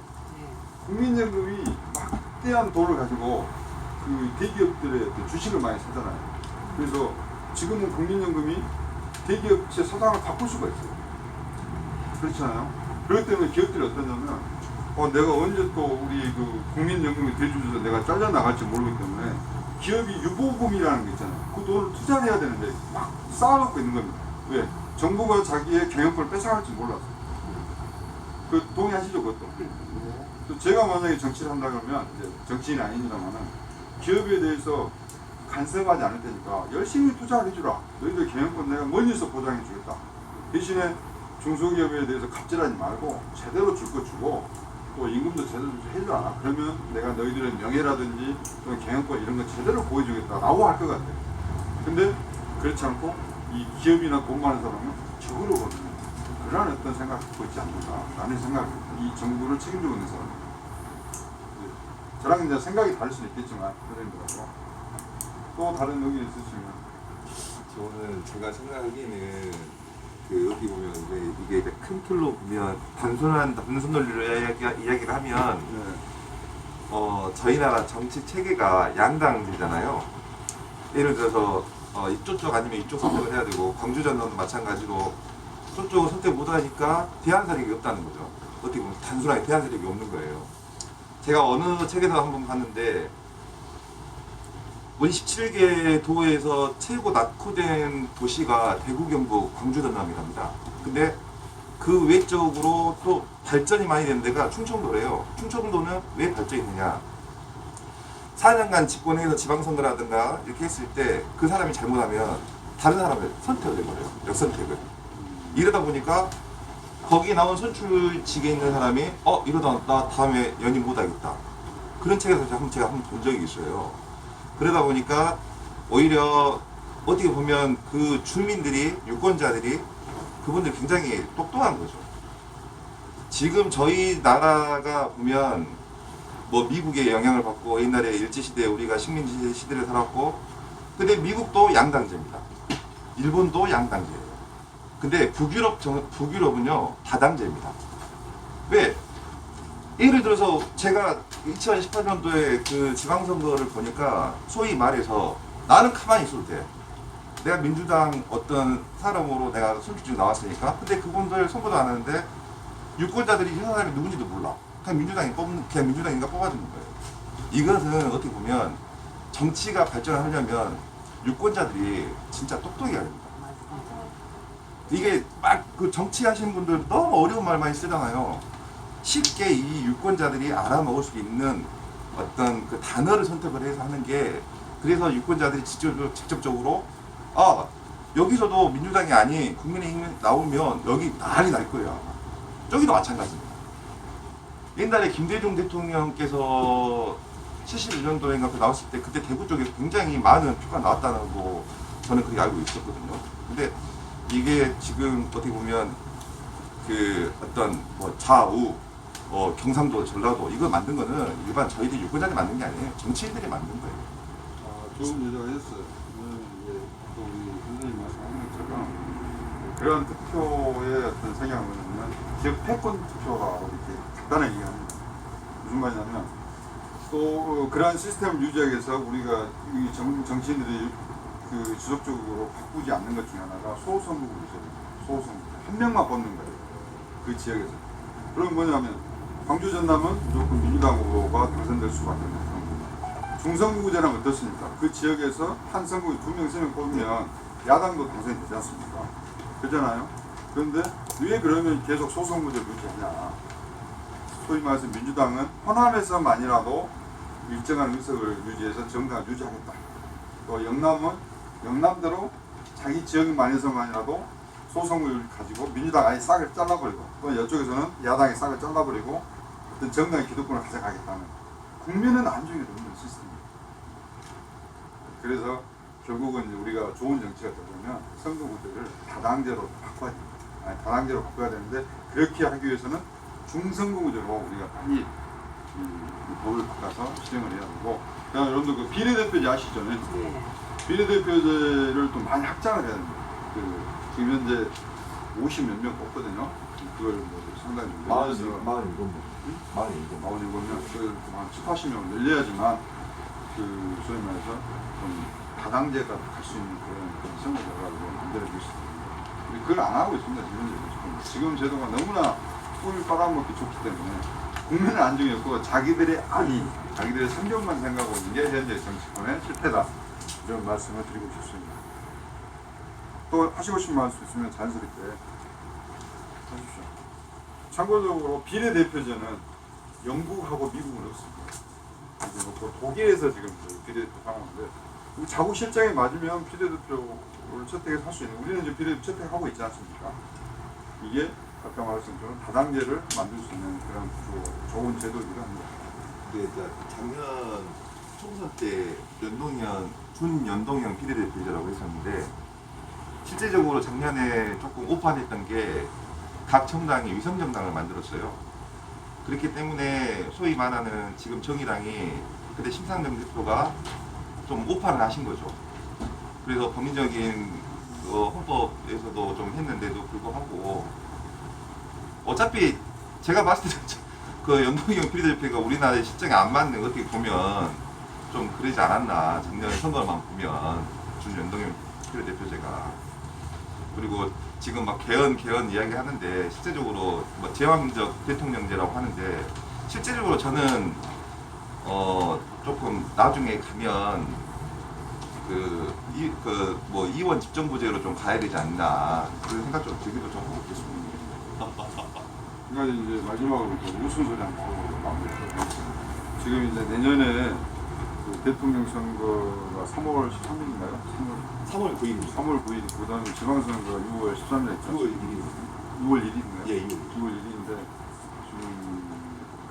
국민연금이 막대한 돈을 가지고 그 대기업들의 그 주식을 많이 사잖아요. 그래서 지금은 국민연금이 대기업체 사장을 바꿀 수가 있어요. 그렇잖아요. 그렇기 때문에 기업들이 어떠냐면 내가 언제 또 우리 그 국민연금이 대주주에서 내가 잘려나갈지 모르기 때문에 기업이 유보금이라는 게 있잖아요. 그 돈을 투자를 해야 되는데 막 쌓아놓고 있는 겁니다. 왜? 정부가 자기의 경영권을 뺏어갈지 몰라서. 그 동의하시죠, 그것도? 또 제가 만약에 정치를 한다 그러면 이제 정치인이 아닙니다만은 기업에 대해서 간섭하지 않을 테니까 열심히 투자를 해주라. 너희들 경영권 내가 멀리서 보장해 주겠다. 대신에 중소기업에 대해서 갑질하지 말고 제대로 줄 거 주고 또 임금도 제대로 해주라. 그러면 내가 너희들의 명예라든지 또는 경영권 이런 거 제대로 보여주겠다라고 할 것 같아요. 근데 그렇지 않고 이 기업이나 돈 많은 사람은 적으로 보는 그런 어떤 생각을 갖고 있지 않는가. 라는 생각, 이 정부를 책임지고 있는 사람. 저랑 이제 생각이 다를 수는 있겠지만 선생님들하고 또 다른 의견 있으시면. 저는 제가 생각하기에는 그 어떻게 보면 이게 큰 틀로 보면 단순 논리로 이야기를 하면 저희 나라 정치 체계가 양당제잖아요. 예를 들어서 이쪽 아니면 이쪽 선택을 해야 되고 광주 전남도 마찬가지로 저쪽을 선택 못하니까 대안 세력이 없다는 거죠. 어떻게 보면 단순하게 대안 세력이 없는 거예요. 제가 어느 책에서 한번 봤는데 17개 도에서 최고 낙후된 도시가 대구, 경북, 광주, 전남이랍니다. 근데 그 외적으로 또 발전이 많이 된 데가 충청도래요. 충청도는 왜 발전이 되냐? 4년간 집권해서 지방선거라든가 이렇게 했을 때 그 사람이 잘못하면 다른 사람을 선택을 해버려요. 역선택을. 이러다 보니까 거기 나온 선출직에 있는 사람이 이러다 나 다음에 연임 못하겠다. 그런 책에서 제가 한번 본 적이 있어요. 그러다 보니까 오히려 어떻게 보면 그 주민들이, 유권자들이 그분들 굉장히 똑똑한 거죠. 지금 저희 나라가 보면 뭐 미국의 영향을 받고 옛날에 일제시대에 우리가 식민지시대를 살았고 근데 미국도 양당제입니다. 일본도 양당제예요. 근데 북유럽은요 다당제입니다. 왜? 예를 들어서 제가 2018년도에 그 지방선거를 보니까 소위 말해서 나는 가만히 있어도 돼. 내가 민주당 어떤 사람으로 내가 선출직으로 나왔으니까. 근데 그분들 선거도 안 하는데 유권자들이 이 사람이 누군지도 몰라. 그냥 민주당인가 뽑아주는 거예요. 이것은 어떻게 보면 정치가 발전하려면 유권자들이 진짜 똑똑해야 됩니다. 이게 막 그 정치하시는 분들 너무 어려운 말 많이 쓰잖아요. 쉽게 이 유권자들이 알아먹을 수 있는 어떤 그 단어를 선택을 해서 하는 게 그래서 유권자들이 직접적으로 여기서도 민주당이 아닌 국민의힘이 나오면 여기 난리 날 거야. 저기도 마찬가지입니다. 옛날에 김대중 대통령께서 71년도인가 그 나왔을 때 그때 대구 쪽에서 굉장히 많은 표가 나왔다는 거 저는 그렇게 알고 있었거든요. 근데 이게 지금 어떻게 보면 그 어떤 뭐 좌우 경상도, 전라도 이거 만든 거는 일반 저희들이 유권자들이 만든 게 아니에요. 정치인들이 만든 거예요. 좋은 예제가 있어요. 이제 또 우리 선생님 말씀하신 것처럼 그런 투표의 어떤 성향은 지역 패권 투표라고 이렇게 간단하게 얘기합니다. 무슨 말이냐면 또 그러한 시스템을 유지하기 위해서 우리가 이 정치인들이 그 지속적으로 바꾸지 않는 것 중에 하나가 소선거구제예요. 소선거구 한 명만 뽑는 거예요. 그 지역에서. 그럼 뭐냐면 광주 전남은 무조건 민주당 후보가 당선될 수밖에 없는 겁니다. 중선거구제는 어떻습니까? 그 지역에서 한 선거구 2명, 3명 뽑으면 야당도 당선이 되지 않습니까? 그렇잖아요. 그런데 왜 그러면 계속 소선거구제를 유지하냐? 소위 말해서 민주당은 호남에서만이라도 일정한 의석을 유지해서 정당을 유지하겠다. 또 영남은 영남대로 자기 지역만에서만이라도 소선거를 가지고 민주당 아예 싹을 잘라버리고 또 이쪽에서는 야당의 싹을 잘라버리고 어떤 정당의 기득권을 가져가겠다는 국민은 안중에 없는 시스템입니다. 그래서 결국은 이제 우리가 좋은 정치가 되려면 선거구제를 다당제로 바꿔야 됩니다. 다당제로 바꿔야 되는데 그렇게 하기 위해서는 중선거구제로 우리가 빨리 이 법을 바꿔서 시행을 해야 되고 그다음에 여러분들 그 비례대표제 아시죠? 네. 비례대표제를 좀 많이 확장을 해야 됩니다. 지금 현재 50몇 명 뽑거든요. 그걸 뭐 상당히 좀 늘려서 47명, 그걸 한 7, 80명 늘려야지만 그 소위 말해서 좀 다당제가 갈 수 있는 그런 선거 결과를 만들어줄 수 있습니다. 그걸 안 하고 있습니다. 지금 제도가 너무나 꿀 빨아먹기 좋기 때문에 국민의 안정이 없고 자기들의 안위, 자기들의 성격만 생각하고 있는 게 현재 정치권의 실패다. 이런 말씀을 드리고 싶습니다. 또 하시고 싶은 말씀 있으면 자연스럽게 하십시오. 참고적으로 비례대표제는 영국하고 미국은 없습니다. 이제 뭐 독일에서 지금 비례대표 하는데 자국 실정에 맞으면 비례대표를 채택해서 할 수 있는 우리는 이제 비례대표 채택하고 있지 않습니까? 이게 아까 말씀드린 것처럼 다당제를 만들 수 있는 그런 좋은 제도이기도 합니다. 근데 작년 총선 때 준연동형 비례대표제라고 했었는데 실제적으로 작년에 조금 오판했던 게 각 정당이 위성정당을 만들었어요. 그렇기 때문에 소위 말하는 지금 정의당이 그때 심상정 대표가 좀 오판을 하신 거죠. 그래서 법리적인 헌법에서도 좀 했는데도 불구하고 어차피 제가 봤을 때 그 연동형 비례대표가 우리나라의 실정에 안 맞는 어떻게 보면 좀 그러지 않았나 작년 선거만 보면 준연동형 비례대표제가 그리고 지금 막 개헌 이야기 하는데 실제적으로 뭐 제왕적 대통령제라고 하는데 실제적으로 저는 조금 나중에 가면 뭐 이원 집정부제로 좀 가야 되지 않나 그런 생각 좀 들기도 좀 하고 있겠습니다. 그러니까 이제 마지막으로 무슨 소리 한번 하고 마무리하겠습니다. 지금 이제 내년에 그 대통령 선거가 3월 13일인가요? 3월 9일입니다. 3월 9일, 그 다음에 지방선거가 6월 13일에 있죠. 6월 1일입니다. 6월 1일인가요? 예, 6월 1일인데 지금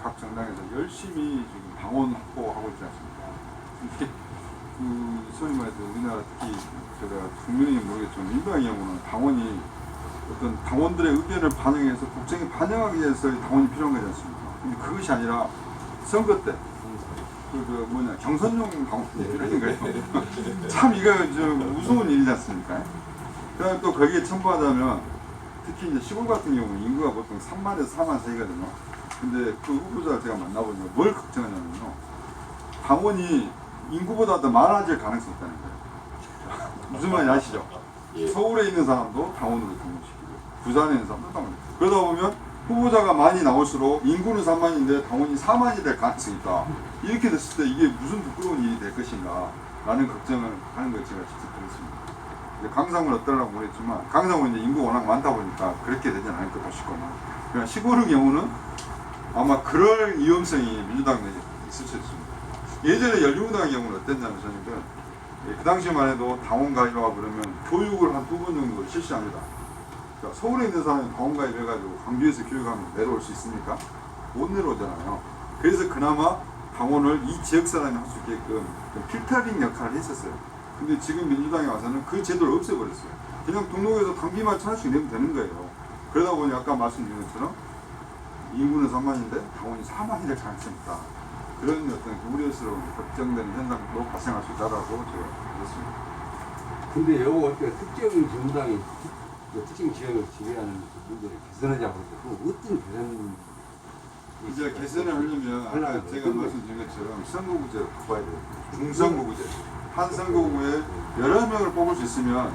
각 정당에서 열심히 지금 당원 확보하고 있지 않습니까? 이게 그 소위 말해서 우리나라 특히 제가 국민이 모르겠지만 민주당의 경우는 당원이 어떤 당원들의 의견을 반영해서 국정에 반영하기 위해서 당원이 필요한 거지 않습니까? 근데 그것이 아니라 선거 때 경선용 당원이 필요한 거예요. 참 이거 좀 우스운 일이지 않습니까? 그다음에 또 거기에 첨부하자면 특히 이제 시골 같은 경우 인구가 보통 3만에서 4만 사이거든요. 근데 그 후보자를 제가 만나보니까 뭘 걱정하냐면요. 당원이 인구보다 더 많아질 가능성이 있다는 거예요. 무슨 말인지 아시죠? 서울에 있는 사람도 당원으로 등록시키고 부산에 있는 사람도 당원. 그러다 보면 후보자가 많이 나올수록 인구는 3만인데 당원이 4만이 될 가능성이 있다. 이렇게 됐을 때 이게 무슨 부끄러운 일이 될 것인가 라는 걱정을 하는 걸 제가 직접 들었습니다. 강상은 어떠라고 모르겠지만 강상은 이제 인구가 워낙 많다 보니까 그렇게 되지 않을 것 싶거나 그냥 시골의 경우는 아마 그럴 위험성이 민주당 내에 있을 수 있습니다. 예전에 열린우당의 경우는 어땠냐면 저는 그 당시만 해도 당원 가입하고 그러면 교육을 한 2번 정도 실시합니다. 그러니까 서울에 있는 사람이 당원 가입해가지고 광주에서 교육하면 내려올 수 있습니까? 못 내려오잖아요. 그래서 그나마 당원을 이 지역 사람이 할 수 있게끔 필터링 역할을 했었어요. 근데 지금 민주당에 와서는 그 제도를 없애버렸어요. 그냥 등록해서 당비만 1,000원씩 내면 되는 거예요. 그러다 보니 아까 말씀드린 것처럼 인구는 3만인데 당원이 4만이 될 가능성이 있다. 그런 어떤 우려스러운 걱정되는 현상도 발생할 수 있다라고 제가 그랬습니다. 근데 요거 어떻게 특정 정당이 그 특정 지역을 지배하는 문제를 개선하자고 그러죠. 그 어떤 개선? 이제 개선을 하려면 아까 제가 말씀드린 것처럼 선거구제를 바꿔야 돼요. 중선거구제. 한 선거구에 여러 명을 뽑을 수 있으면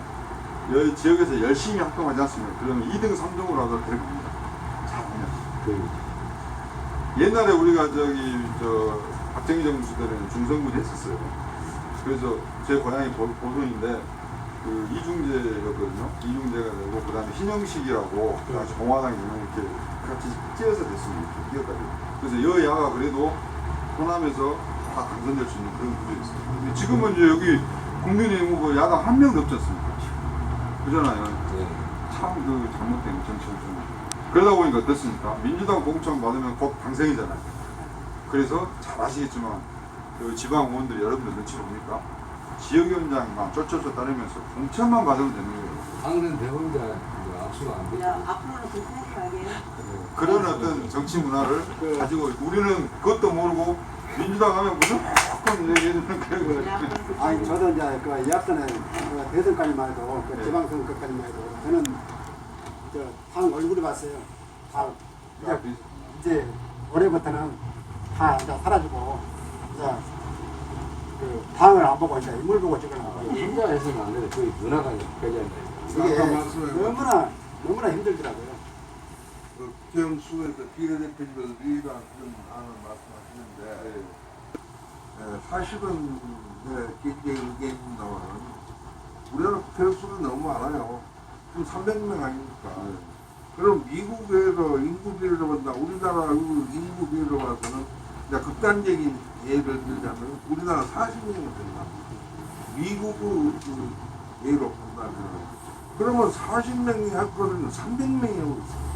여기 지역에서 열심히 활동하지 않습니까? 그러면 2등, 3등으로라도 데려갑니다. 잘하면. 옛날에 우리가 박정희 정부 시절에는 중선구제 했었어요. 그래서 제 고향이 보성인데 그 이중재였거든요. 이중재가 되고 그 다음에 신영식이라고 그 당시 공화당이 이렇게 같이 찌어서 됐습니다. 이렇게 그래서 여야가 그래도 호남에서 다 당선될 수 있는 그런 구조였어요. 근데 지금은 이제 여기 국민의힘 후보 야당 한 명도 없지 않습니까? 그잖아요. 참 그 잘못된 정치였잖아요. 그러다 보니까 어떻습니까? 민주당 공천 받으면 곧 당선이잖아요. 그래서 잘 아시겠지만 그 지방 의원들이 여러분들 눈치 봅니까? 지역위원장만 쫓아서 따르면서 공천만 받으면 되는 거예요. 당선 대원자 압수가 안 되죠. 야, 앞으로는 그렇게 하지 말게요. 그런 어떤 정치 문화를 가지고 있고 우리는 그것도 모르고 민주당 하면 무조건 얘기해주는 그런 거예요. 아니 저도 이제 그 앞전에 그 대선까지만 해도 그 네. 지방선거까지만 해도 저는 당 얼굴을 봤어요. 다 이제 올해부터는 다 이제 사라지고 이제 그 당을 안 보고 이제 인물 보고 찍으려고. 혼자 해서는 안 되는데 거의 변화가 껴져 있는 이게 아까 말씀해 너무나 힘들더라고요. 그 국회의원수에서 비례대표를 늘리라는 그런 안을 말씀하시는데 사실은 개인적인 의견입니다만 우리나라 국회의원수가 너무 많아요. 지금 300명 아닙니까? 그럼 미국에서 인구 비례를 본다. 우리나라 인구 비례로 봐서는 이제 극단적인 예를 들자면 우리나라 40명이 된다. 미국의 예로 본다면 그러면 40명이 할 거는 300명이 하고 있어요.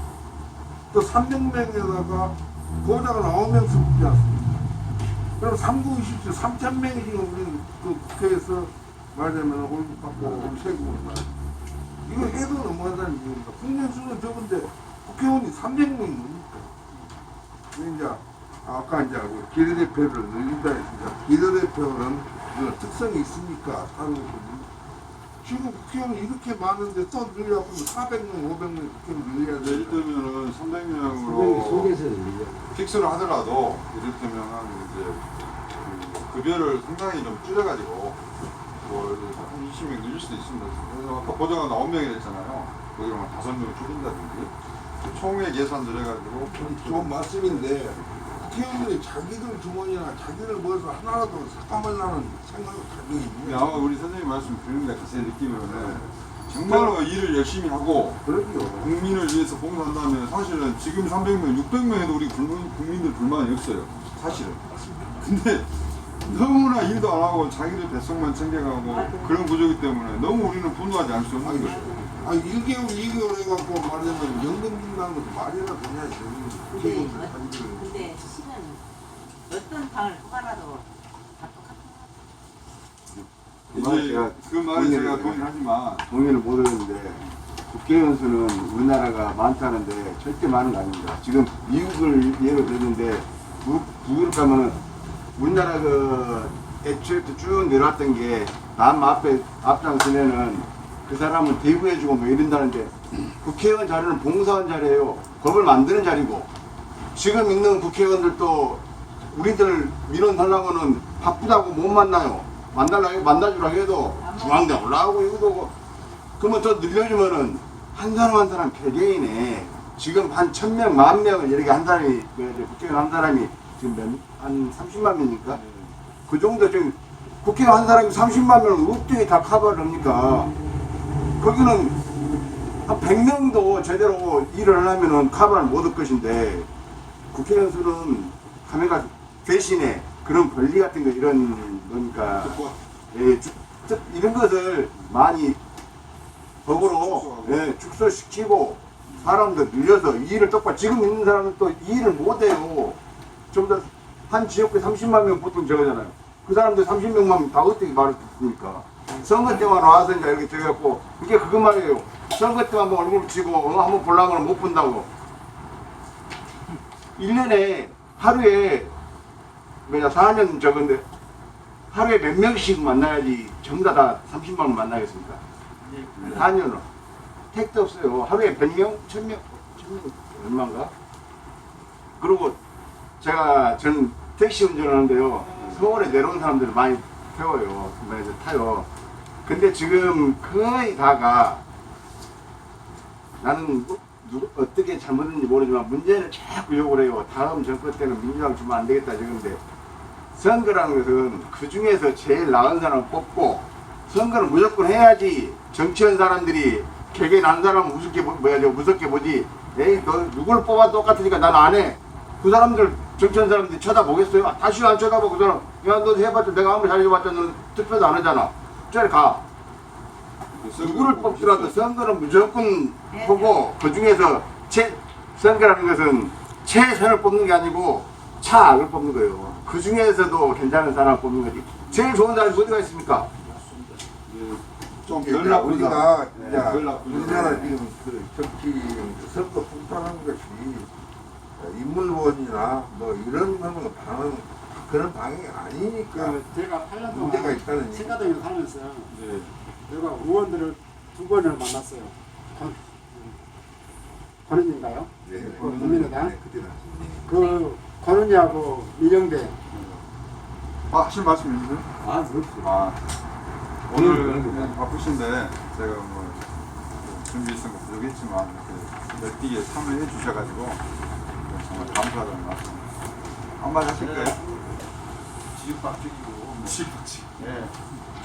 또 300명에다가 보호자가 9명 숨지 않습니까? 그럼 3,927, 3,000명이 지금 우리 그 국회에서 말하자면 월급 받고 세금을 받고 이거 해도 너무하다는 이유입니다. 국민수는 적은데 국회의원이 300명이 뭡니까? 이제 아까 이제 비례대표를 늘린다 했습니다. 비례대표는 특성이 있으니까 하는 거거든요. 지금 국회의원이 이렇게 많은데 또 늘려고 하면 400명, 500명 국회의원 늘려야 예를 되는데 들면은 소개서 300명으로 늘리죠. 픽스를 하더라도 이를테면 이제 그 급여를 상당히 좀 줄여가지고 뭐 한 20명 늘릴 수도 있습니다. 그래서 아까 보좌관 9명이 됐잖아요. 거기를 5명 줄인다든지 총회 예산 들여가지고 좋은 말씀인데 국회의원들이 자기들 주머니나 자기들 모여서 하나라도 삭감하려는 생각을 가지고 있는 아마 우리 선생님 말씀 드리는데 제 느낌으로는 정말로 일을 열심히 하고 그러죠. 국민을 위해서 봉사한다면 사실은 지금 300명, 600명 해도 우리 국민들 불만이 없어요. 사실은. 근데 너무나 일도 안 하고 자기들 뱃속만 챙겨가고 그런 구조이기 때문에 너무 우리는 분노하지 않을 수 없는 거죠. 1개월, 2개월 해갖고 말하자면 연금 준다는 것도 말이나 되냐, 근데 실은 어떤 당을 뽑아놔도 다 똑같은 이제 그 말에 제가 동의하지만 동의를 못하는데 국회의원 수는 우리나라가 많다는데 절대 많은 거 아닙니다. 지금 미국을 예로 들었는데 북유럽 가면은 우리나라 그 애초에부터 쭉 내려왔던 게 남 앞장서면은 그 사람은 대우해주고 뭐 이런다는데 국회의원 자리는 봉사원 자리예요. 법을 만드는 자리고 지금 있는 국회의원들도 우리들 민원 달라고는 바쁘다고 못 만나요. 만나주라고 해도 중앙대 올라가고 이거도 그러면 더 늘려주면은 한 사람 한 사람 개개인에 지금 한 1,000명, 10,000명을 이렇게 한 사람이 국회의원 한 사람이 지금 한 30만 명이니까 그 정도 지금 국회의원 한 사람이 30만 명을 어떻게 다 커버를 합니까? 거기는 한 100명도 제대로 일을 하려면은 커버를 못 할 것인데 국회의원 수는 하면가 대신에 그런 권리 같은 거 이런 거니까 이런 것을 많이 법으로 축소시키고 사람들 늘려서 일을 똑바로 지금 있는 사람은 또 일을 못해요. 좀 더 한 지역구에 30만 명 보통 저거잖아요. 그 사람들 30명만 다 어떻게 말을 듣습니까? 선거 때만 와서 이제 이렇게 돼갖고 이게 그거 말이에요. 선거 때만 뭐 얼굴 붙이고 한번 보려고 하면 못 본다고. 1년에 하루에 4년 적은데 하루에 몇 명씩 만나야지 전부 다 30만 원 만나겠습니까? 4년은. 택도 없어요. 하루에 100명, 1000명, 1000명 얼마인가? 그리고 저는 택시 운전하는데요. 서울에 내려온 사람들을 많이 태워요. 그래서 타요. 근데 지금 거의 다가 나는 어떻게 잘못했는지 모르지만 문재인을 자꾸 욕을 해요. 다음 정권 때는 민주당 주면 안 되겠다 지금인데 선거라는 것은 그 중에서 제일 나은 사람을 뽑고 선거는 무조건 해야지. 정치한 사람들이 개개 난 사람은 무섭게 보지. 에이 너 누굴 뽑아도 똑같으니까 난 안 해. 그 사람들 정치한 사람들이 쳐다보겠어요? 다시 안 쳐다보고 그 사람 야 너 해봤자 내가 아무리 잘해봤자 너 투표도 안 하잖아. 저리 가. 누구를 뽑더라도 선거는 무조건 보고 그 중에서 선거라는 것은 최선을 뽑는 게 아니고 차악을 뽑는 거예요. 그 중에서도 괜찮은 사람 뽑는 거지. 제일 좋은 사람이 어디가 있습니까? 좀 그러니까 덜 나쁜 우리가 사람. 이제 덜 나쁜 우리나라 사람. 지금 그 정치 선거 폭탄한 것이 인물원이나 뭐 이런 거는 그런 방향이 아니니까 제가 8년 문제가 동안 있다는 신가동에 살면서 네. 내가 의원들을 2번을 만났어요. 권은인가요? 네. 국민의당? 네, 그때는 그 권은이하고 민영배 하실 말씀 있으세요? 아, 그렇죠. 아, 오늘 바쁘신데 제가 뭐 준비했던 거 부족했지만 이렇게 열띠게 참여해 주셔가지고 정말 감사하다는 말씀 한마디 하실까요? 지극박죽이고 예.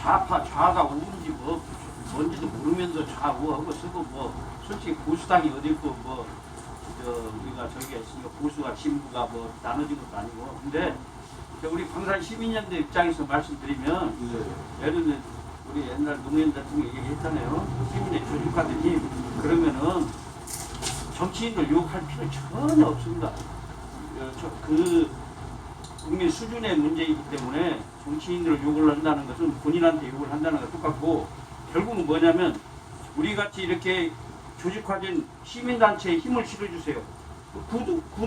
좌가 우는지 뭔지도 모르면서 좌우하고 쓰고 솔직히 보수당이 어디 있고 우리가 저기가 있으니까 보수가 진보가 나눠진 것도 아니고 근데 우리 광산 시민연대 입장에서 말씀드리면 예를 들면 우리 옛날 노무현 대통령이 얘기했잖아요. 시민의 조직화되니 그러면은 정치인을 욕할 필요 전혀 없습니다. 그 국민 수준의 문제이기 때문에 정치인들을 욕을 한다는 것은 본인한테 욕을 한다는 것 똑같고 결국은 뭐냐면 우리 같이 이렇게 조직화된 시민단체에 힘을 실어주세요.